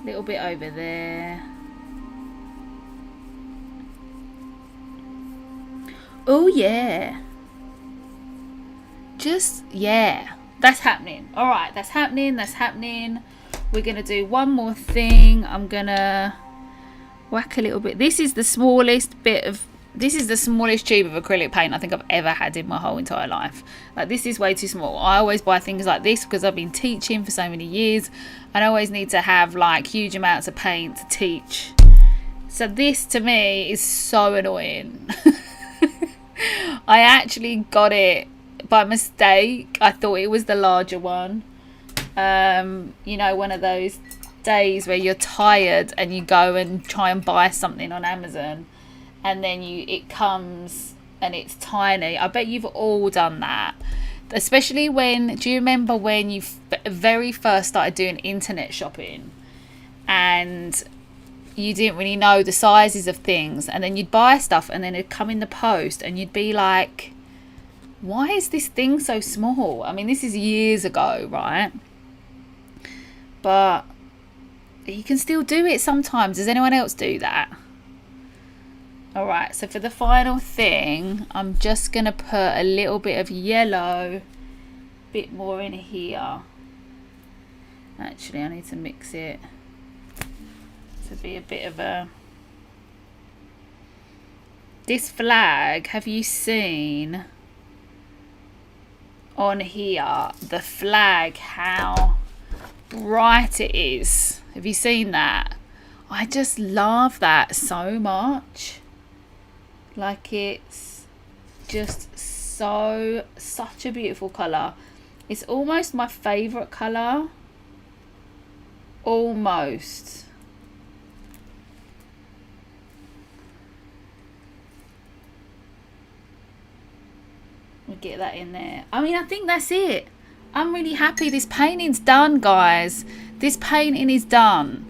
over there. Oh yeah. Just, yeah. That's happening. All right, that's happening. We're gonna do one more thing. I'm gonna whack a little bit. This is the smallest tube of acrylic paint I think I've ever had in my whole entire life. Like, this is way too small. I always buy things like this because I've been teaching for so many years and I always need to have like huge amounts of paint to teach. So this to me is so annoying. I actually got it by mistake. I thought it was the larger one. You know, one of those days where you're tired and you go and try and buy something on Amazon and then it comes and it's tiny. I bet you've all done that. Especially when, do you remember when you very first started doing internet shopping and you didn't really know the sizes of things, and then you'd buy stuff and then it'd come in the post and you'd be like, why is this thing so small? I mean, this is years ago, right? But you can still do it sometimes. Does anyone else do that? All right, so for the final thing, I'm just going to put a little bit of yellow, bit more in here. Actually, I need to mix it to be a bit of a... This flag, have you seen on here, the flag, how bright it is? Have you seen that? I just love that so much. Like, it's just such a beautiful colour. It's almost my favourite colour. Almost. We'll get that in there. I mean, I think that's it. I'm really happy this painting's done, guys. This painting is done.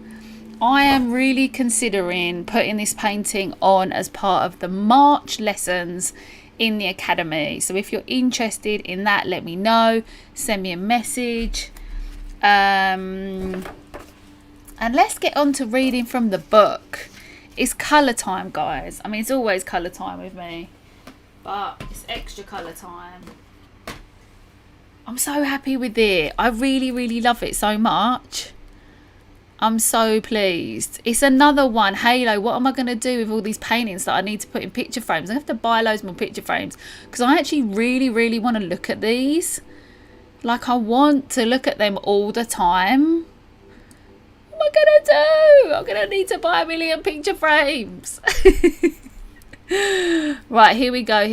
I am really considering putting this painting on as part of the March lessons in the Academy. So if you're interested in that, let me know. Send me a message. And let's get on to reading from the book. It's colour time, guys. I mean, it's always colour time with me, but it's extra colour time. I'm so happy with it. I really, really love it so much. I'm so pleased. It's another one. Halo, what am I going to do with all these paintings that I need to put in picture frames? I have to buy loads more picture frames because I actually really, really want to look at these. Like, I want to look at them all the time. I gonna do? I'm gonna need to buy 1 million picture frames. Right, here we go.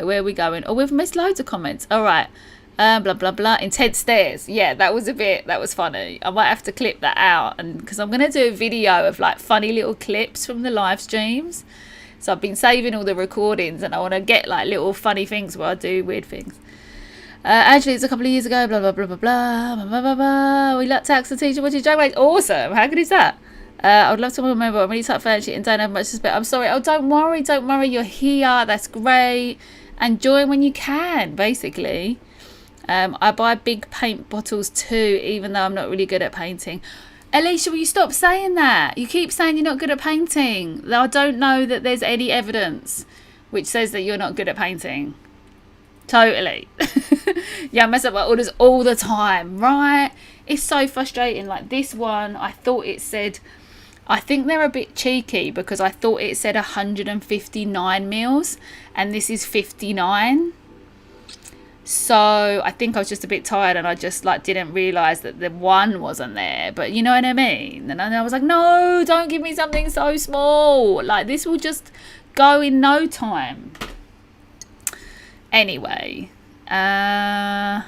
Where are we going? Oh, we've missed loads of comments. All right. Blah blah blah. Intense stares. Yeah, that was funny. I might have to clip that out, and because I'm gonna do a video of like funny little clips from the live streams. So I've been saving all the recordings, and I want to get like little funny things where I do weird things. Actually, it's a couple of years ago. Blah blah blah blah blah blah blah blah. We let tax the teacher watch his joke. Awesome. How good is that? I would love to remember. I'm really tight furniture and don't have much to spare. I'm sorry. Oh, don't worry. You're here. That's great. Enjoy when you can. Basically. I buy big paint bottles too, even though I'm not really good at painting. Alicia, will you stop saying that? You keep saying you're not good at painting. I don't know that there's any evidence which says that you're not good at painting. Totally. Yeah, I mess up my orders all the time, right? It's so frustrating. Like this one, I thought it said, I think they're a bit cheeky because I thought it said 159 mils and this is 59. So I think I was just a bit tired and I just like didn't realise that the one wasn't there. But you know what I mean? And I was like, no, don't give me something so small. Like this will just go in no time. Anyway, gotta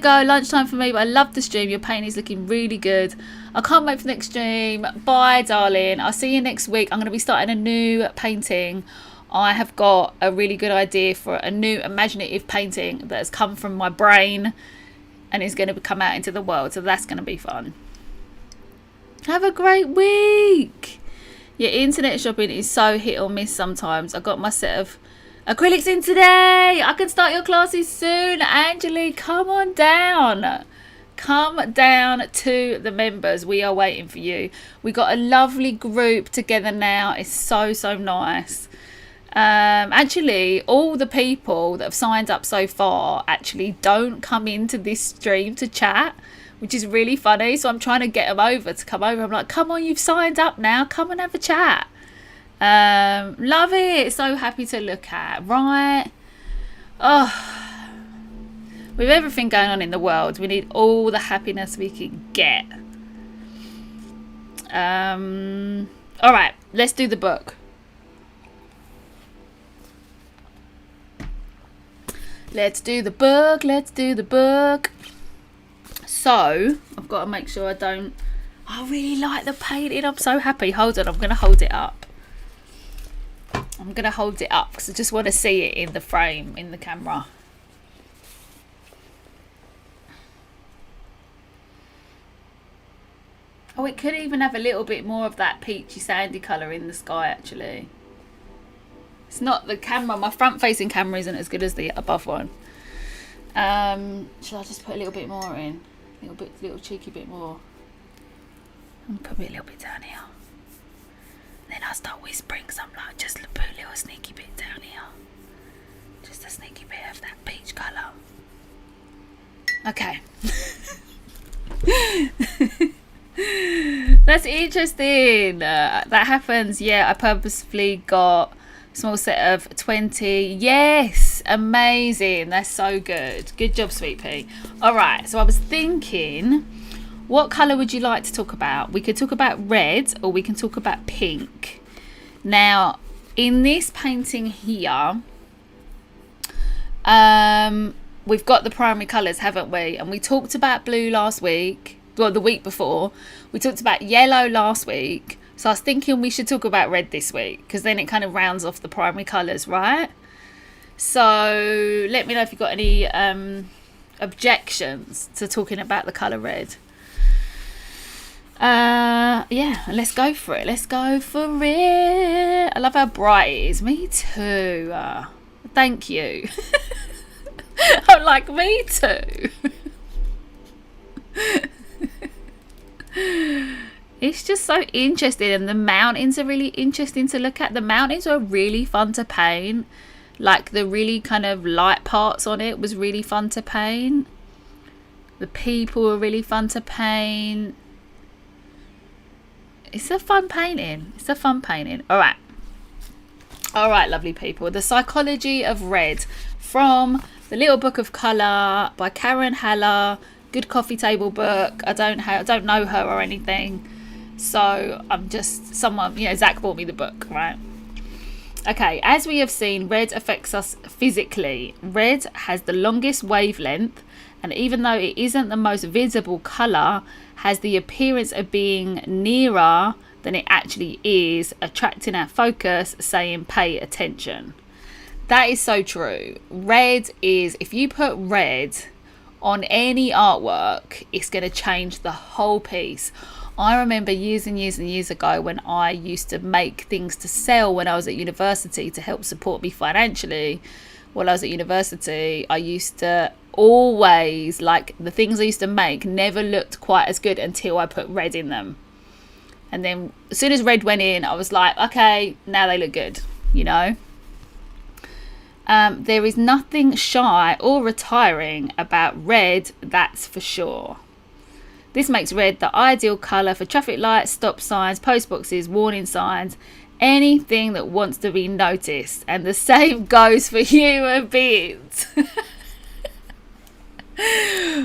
go. Lunchtime for me, but I love the stream. Your painting is looking really good. I can't wait for the next stream. Bye, darling. I'll see you next week. I'm going to be starting a new painting. I have got a really good idea for a new imaginative painting that has come from my brain and is going to come out into the world. So that's going to be fun. Have a great week. Your internet shopping is so hit or miss sometimes. I got my set of acrylics in today. I can start your classes soon. Angeli, come on down. Come down to the members. We are waiting for you. We got a lovely group together now. It's so nice. Actually, all the people that have signed up so far actually don't come into this stream to chat, which is really funny. So I'm trying to get them over to come over. I'm like, come on, you've signed up now. Come and have a chat. Love it. So happy to look at, right? Oh, with everything going on in the world, we need all the happiness we can get. All right, let's do the book. Let's do the book. So I've got to make sure I really like the painting. I'm so happy. Hold on, I'm going to hold it up. Because I just want to see it in the frame, in the camera. Oh, it could even have a little bit more of that peachy sandy colour in the sky, actually. It's not the camera. My front-facing camera isn't as good as the above one. Should I just put a little bit more in? Little cheeky bit more. And put a little bit down here. Then I'll start whispering some, like, just put a little sneaky bit down here. Just a sneaky bit of that peach colour. Okay. That's interesting. That happens. Yeah, I purposefully got small set of 20. Yes, amazing. That's so good. Good job, Sweet Pea. All right, so I was thinking, what colour would you like to talk about? We could talk about red or we can talk about pink. Now, in this painting here, we've got the primary colours, haven't we? And we talked about blue last week. Well, the week before. We talked about yellow last week. So I was thinking we should talk about red this week because then it kind of rounds off the primary colours, right? So let me know if you've got any objections to talking about the colour red. Yeah, let's go for it. I love how bright it is. Me too. Thank you. I'm like, me too. It's just so interesting, and the mountains are really interesting to look at. The mountains are really fun to paint. Like the really kind of light parts on it was really fun to paint. The people were really fun to paint. It's a fun painting. All right, lovely people. The Psychology of Red from The Little Book of Colour by Karen Haller. Good coffee table book. I don't know her or anything. So someone, Zach bought me the book, right? Okay, as we have seen, red affects us physically. Red has the longest wavelength, and even though it isn't the most visible colour, has the appearance of being nearer than it actually is, attracting our focus, saying pay attention. That is so true. Red is, if you put red on any artwork, it's going to change the whole piece. I remember years and years and years ago when I used to make things to sell when I was at university to help support me financially. While I was at university, I used to always, like, the things I used to make never looked quite as good until I put red in them. And then as soon as red went in, I was like, okay, now they look good, There is nothing shy or retiring about red, that's for sure. This makes red the ideal colour for traffic lights, stop signs, post boxes, warning signs, anything that wants to be noticed. And the same goes for human beings.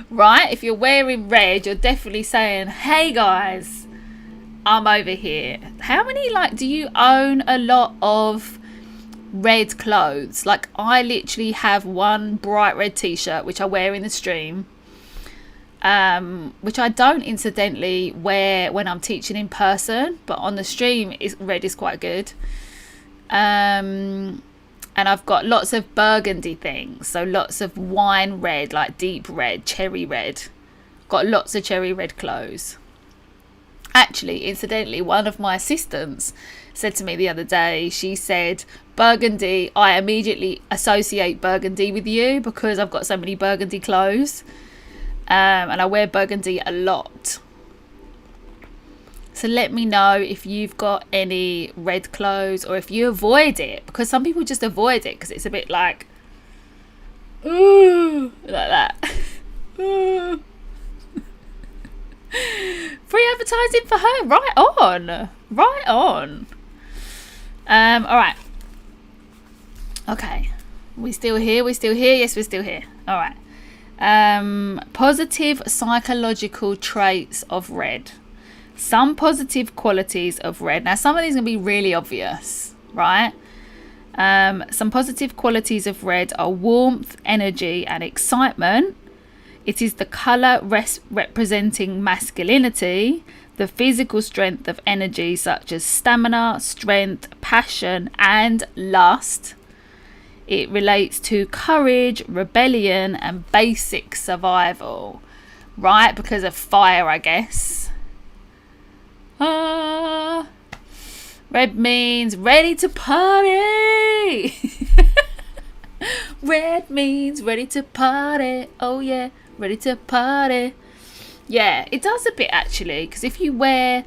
Right? If you're wearing red, you're definitely saying, hey guys, I'm over here. How many, do you own a lot of red clothes? Like, I literally have one bright red t-shirt which I wear in the stream, which I don't incidentally wear when I'm teaching in person, but on the stream red is quite good. And I've got lots of burgundy things, so lots of wine red, like deep red, cherry red. Got lots of cherry red clothes. Actually, incidentally, one of my assistants said to me the other day, she said, burgundy, I immediately associate burgundy with you because I've got so many burgundy clothes, and I wear burgundy a lot. So let me know if you've got any red clothes or if you avoid it, because some people just avoid it because it's a bit like, ooh, like that. Ooh. Free advertising for her. Right on. All right. Okay. We still here? Yes, we're still here. All right. Positive psychological traits of red. Some positive qualities of red. Now, some of these are going to be really obvious, right? Some positive qualities of red are warmth, energy, and excitement. It is the colour representing masculinity, the physical strength of energy such as stamina, strength, passion, and lust. It relates to courage, rebellion, and basic survival. Right? Because of fire, I guess. Red means ready to party. Red means ready to party. Oh, yeah. Ready to party. Yeah, it does a bit actually, because if you wear,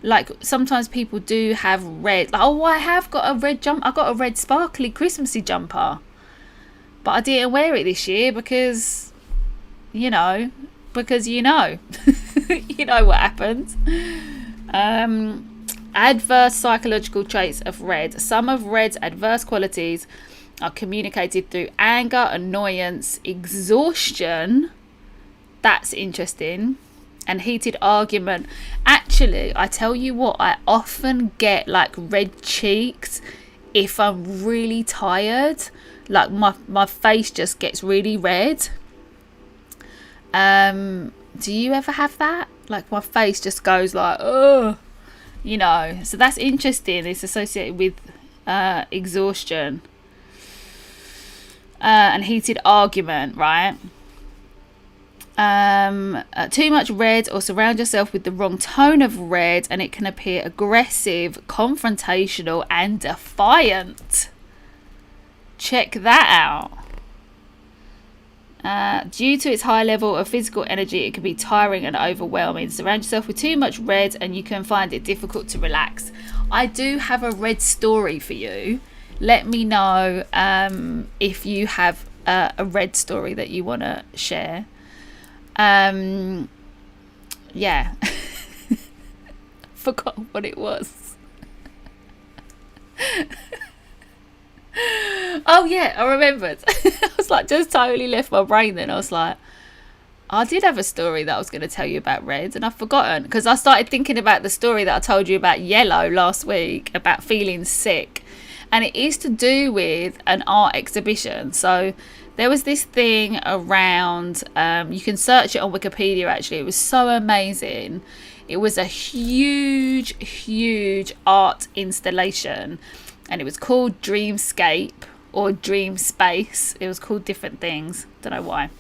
like, sometimes people do have red, like, oh, I have got a red I got a red sparkly Christmassy jumper, but I didn't wear it this year because you know you know what happens. Adverse psychological traits of red. Some of red's adverse qualities are communicated through anger, annoyance, exhaustion. That's interesting. And heated argument. Actually, I tell you what, I often get like red cheeks if I'm really tired. Like my face just gets really red. Do you ever have that? Like my face just goes like, oh, so that's interesting. It's associated with exhaustion. And heated argument, right? Too much red, or surround yourself with the wrong tone of red, and it can appear aggressive, confrontational, and defiant. Check that out. Due to its high level of physical energy, it can be tiring and overwhelming. Surround yourself with too much red and you can find it difficult to relax. I do have a red story for you. Let me know if you have a red story that you want to share. Yeah. Forgot what it was. Oh yeah, I remembered. I was like, just totally left my brain then. I was like, I did have a story that I was going to tell you about red, and I've forgotten because I started thinking about the story that I told you about yellow last week about feeling sick, and it is to do with an art exhibition. So there was this thing around, you can search it on Wikipedia actually, it was so amazing. It was a huge art installation, and it was called Dreamscape or Dream Space. It was called different things, don't know why.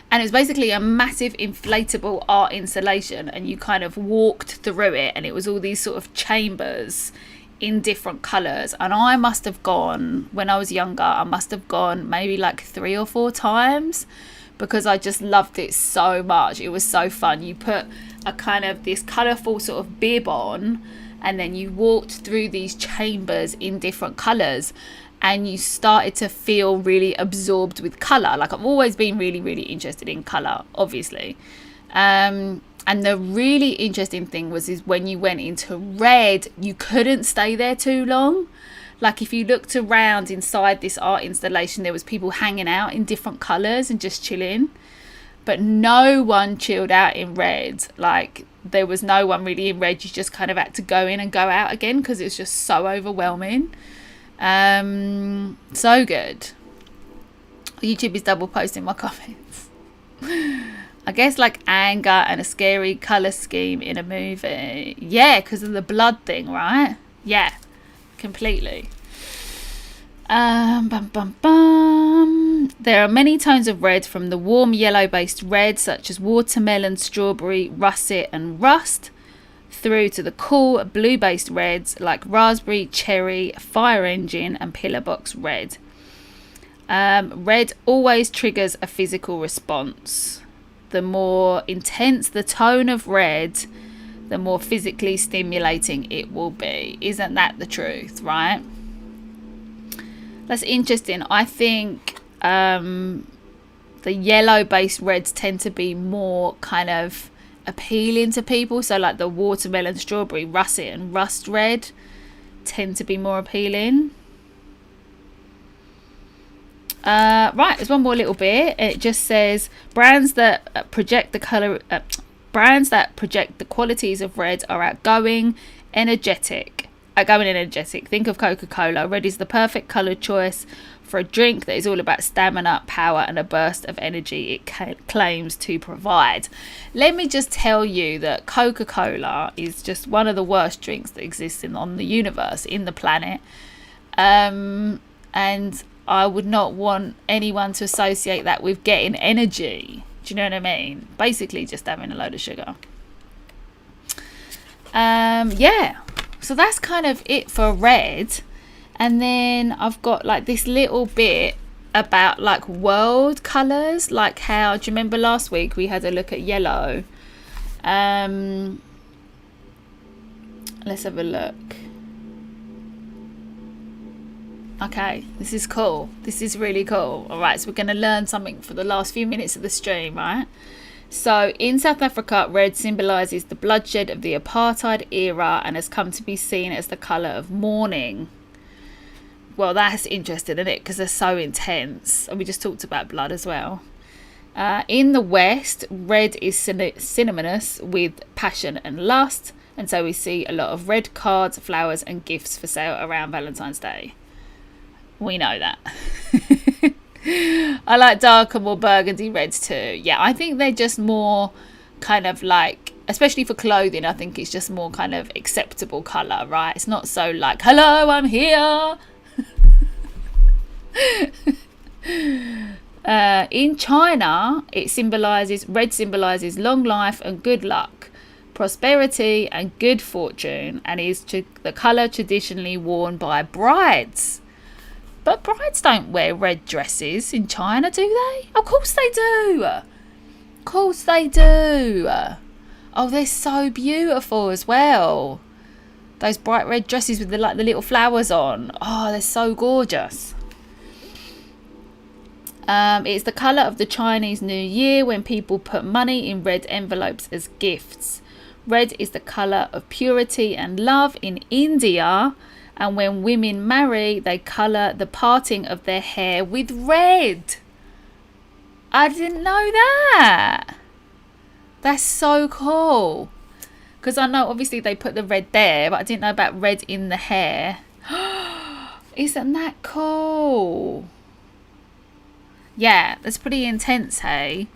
And it was basically a massive inflatable art installation, and you kind of walked through it, and it was all these sort of chambers in different colours. And I must have gone, when I was younger, I must have gone maybe like 3 or 4 times because I just loved it so much. It was so fun. You put a kind of this colourful sort of bib on, and then you walked through these chambers in different colours, and you started to feel really absorbed with colour. Like, I've always been really interested in colour, obviously. And the really interesting thing is when you went into red, you couldn't stay there too long. Like, if you looked around inside this art installation, there was people hanging out in different colours and just chilling. But no one chilled out in red. Like, there was no one really in red. You just kind of had to go in and go out again because it was just so overwhelming. So good. YouTube is double posting my comments. I guess like anger and a scary colour scheme in a movie. Yeah, because of the blood thing, right? Yeah, completely. There are many tones of red, from the warm yellow based red such as watermelon, strawberry, russet and rust, through to the cool blue based reds like raspberry, cherry, fire engine and pillar box red. Red always triggers a physical response. The more intense the tone of red, the more physically stimulating it will be. Isn't that the truth, right? That's interesting. I think the yellow based reds tend to be more kind of appealing to people. So like the watermelon, strawberry, russet and rust red tend to be more appealing. Right, there's one more little bit. It just says brands that project the color, brands that project the qualities of red are outgoing, energetic. Think of Coca-Cola. Red is the perfect colour choice for a drink that is all about stamina, power and a burst of energy it claims to provide. Let me just tell you that Coca-Cola is just one of the worst drinks that exists on the universe, in the planet. And I would not want anyone to associate that with getting energy. Do you know what I mean? Basically just having a load of sugar. Yeah. So that's kind of it for red. And then I've got like this little bit about like world colours. Like how, do you remember last week we had a look at yellow? Let's have a look. Okay, this is cool. This is really cool. All right, so we're going to learn something for the last few minutes of the stream, right? So in South Africa, red symbolises the bloodshed of the apartheid era and has come to be seen as the colour of mourning. Well, that's interesting, isn't it? Because they're so intense. And we just talked about blood as well. In the West, red is synonymous with passion and lust. And so we see a lot of red cards, flowers and gifts for sale around Valentine's Day. We know that. I like darker, more burgundy reds too. Yeah, I think they're just more kind of like, especially for clothing, I think it's just more kind of acceptable colour, right? It's not so like, hello, I'm here. In China, red symbolises long life and good luck, prosperity and good fortune, and is the colour traditionally worn by brides. But brides don't wear red dresses in China, do they? Of course they do. Of course they do. Oh, they're so beautiful as well. Those bright red dresses with the little flowers on. Oh, they're so gorgeous. It's the colour of the Chinese New Year when people put money in red envelopes as gifts. Red is the colour of purity and love in India. And when women marry, they colour the parting of their hair with red. I didn't know that. That's so cool. Because I know obviously they put the red there, but I didn't know about red in the hair. Isn't that cool? Yeah, that's pretty intense, hey?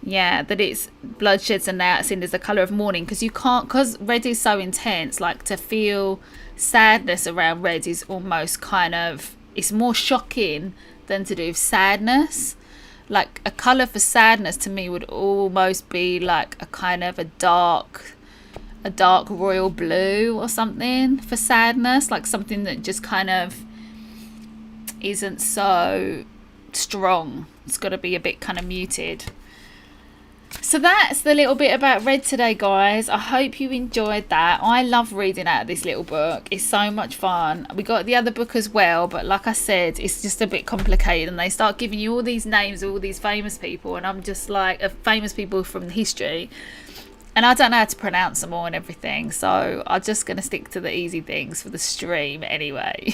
Yeah, that it's bloodsheds and now it's seen as the colour of mourning. Because you can't, because red is so intense, like to feel sadness around red is almost kind of, it's more shocking than to do with sadness. Like a colour for sadness to me would almost be like a kind of a dark royal blue or something for sadness, like something that just kind of isn't so strong. It's got to be a bit kind of muted. So that's the little bit about red today, guys. I hope you enjoyed that. I love reading out of this little book. It's so much fun. We got the other book as well, but like I said, it's just a bit complicated and they start giving you all these names of all these famous people, and I'm just like, famous people from history, and I don't know how to pronounce them all and everything, so I'm just going to stick to the easy things for the stream anyway.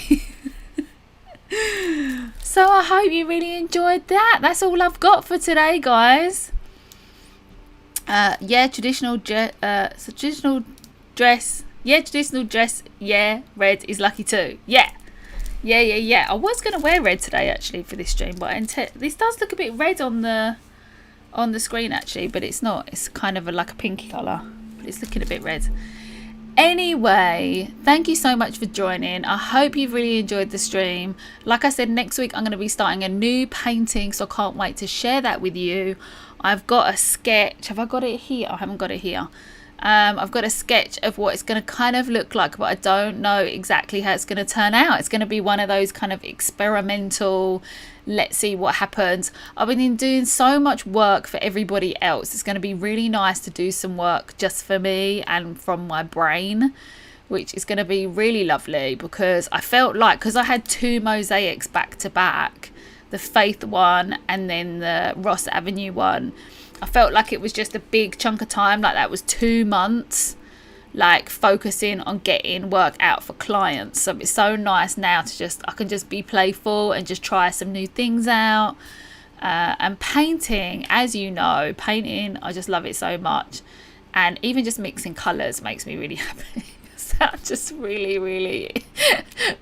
So I hope you really enjoyed that. That's all I've got for today, guys. Traditional dress. Yeah, red is lucky too. Yeah. I was going to wear red today actually for this stream, but this does look a bit red on the screen actually, but it's not. It's kind of like a pinky colour, but it's looking a bit red. Anyway, thank you so much for joining. I hope you've really enjoyed the stream. Like I said, next week I'm going to be starting a new painting, so I can't wait to share that with you. I've got a sketch. Have I got it here? I haven't got it here. I've got a sketch of what it's going to kind of look like, but I don't know exactly how it's going to turn out. It's going to be one of those kind of experimental, let's see what happens. I've been doing so much work for everybody else. It's going to be really nice to do some work just for me and from my brain, which is going to be really lovely, because I felt like, because I had 2 mosaics back to back, the Faith one and then the Ross Avenue one, I felt like it was just a big chunk of time, like that was 2 months, like focusing on getting work out for clients. So it's so nice now to I can just be playful and just try some new things out. And painting, as you know, I just love it so much, and even just mixing colours makes me really happy. Sounds just really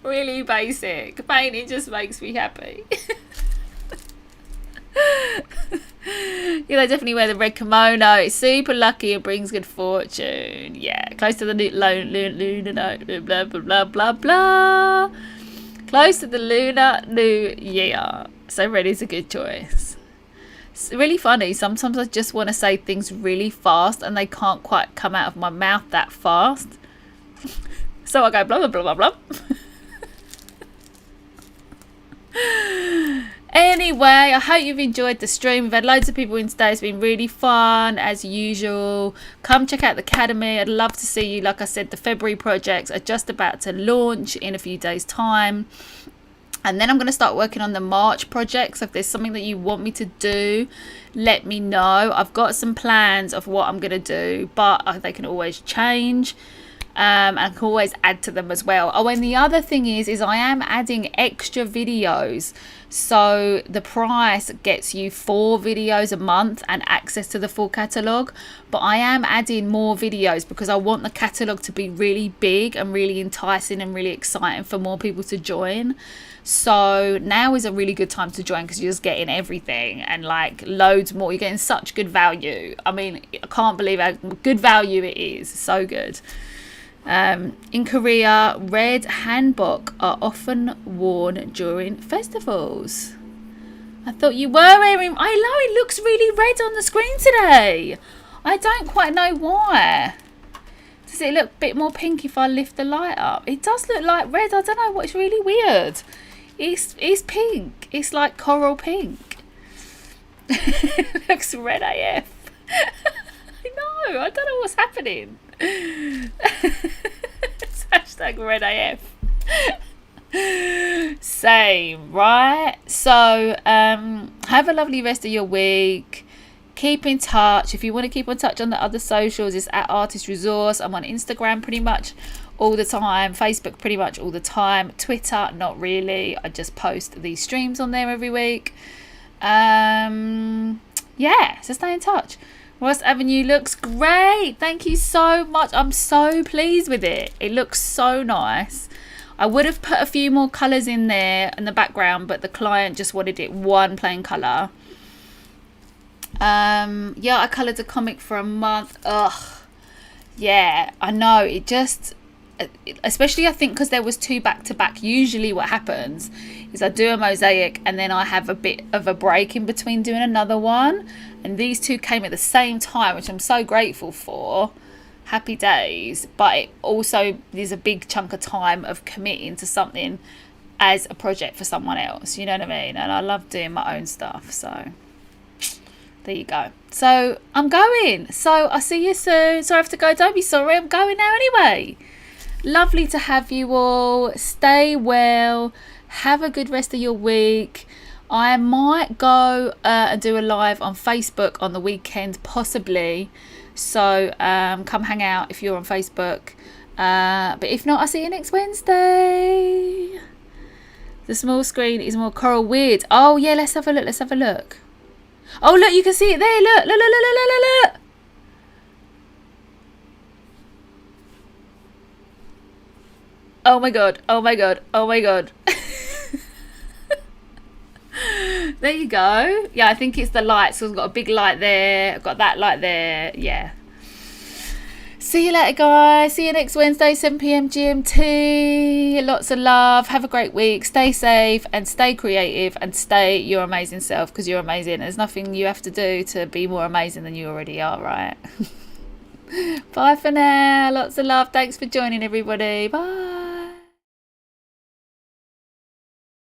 really basic. Painting just makes me happy. Definitely wear the red kimono. It's super lucky and brings good fortune. Yeah, close to the lunar blah blah blah blah. Close to the lunar new year. So red is a good choice. It's really funny. Sometimes I just want to say things really fast and they can't quite come out of my mouth that fast. So I go blah blah blah blah blah. Anyway, I hope you've enjoyed the stream. We've had loads of people in today. It's been really fun as usual. Come check out the Academy. I'd love to see you. Like I said, the February projects are just about to launch in a few days' time. And then I'm going to start working on the March projects. If there's something that you want me to do, let me know. I've got some plans of what I'm going to do, but they can always change. And I can always add to them as well. Oh, and the other thing is I am adding extra videos. So the price gets you 4 videos a month and access to the full catalogue. But I am adding more videos because I want the catalogue to be really big and really enticing and really exciting for more people to join. So now is a really good time to join because you're just getting everything and like loads more. You're getting such good value. I mean, I can't believe how good value it is. So good. In Korea, red hanbok are often worn during festivals. I thought you were wearing... I know it looks really red on the screen today. I don't quite know why. Does it look a bit more pink if I lift the light up? It does look like red. I don't know what's really weird. It's pink. It's like coral pink. It looks red AF. I know. I don't know what's happening. It's hashtag red AF. Same, right? So have a lovely rest of your week. Keep in touch. If you want to keep in touch on the other socials, it's at Artist Resource. I'm on Instagram pretty much all the time, Facebook pretty much all the time, Twitter not really. I just post these streams on there every week. Yeah, so stay in touch. Ross Avenue looks great. Thank you so much. I'm so pleased with it. It looks so nice. I would have put a few more colours in there in the background, but the client just wanted it one plain colour. Yeah, I coloured a comic for a month. Ugh. Yeah, I know. It just, especially I think because there was 2 back to back. Usually what happens is I do a mosaic and then I have a bit of a break in between doing another one. And these 2 came at the same time, which I'm so grateful for. Happy days. But it also, there's a big chunk of time of committing to something as a project for someone else. You know what I mean? And I love doing my own stuff. So there you go. So I'm going. So I'll see you soon. Sorry I have to go. Don't be sorry. I'm going now anyway. Lovely to have you all. Stay well. Have a good rest of your week. I might go and do a live on Facebook on the weekend, possibly. So come hang out if you're on Facebook. But if not, I'll see you next Wednesday. The small screen is more coral weird. Oh, yeah, let's have a look. Let's have a look. Oh, look, you can see it there. Look, look, look, look, look, look, look. Oh, my God. Oh, my God. Oh, my God. There you go. Yeah, I think it's the light. So I've got a big light there. I've got that light there. Yeah. See you later, guys. See you next Wednesday, 7 p.m. GMT. Lots of love. Have a great week. Stay safe and stay creative and stay your amazing self, because you're amazing. There's nothing you have to do to be more amazing than you already are, right? Bye for now. Lots of love. Thanks for joining, everybody. Bye.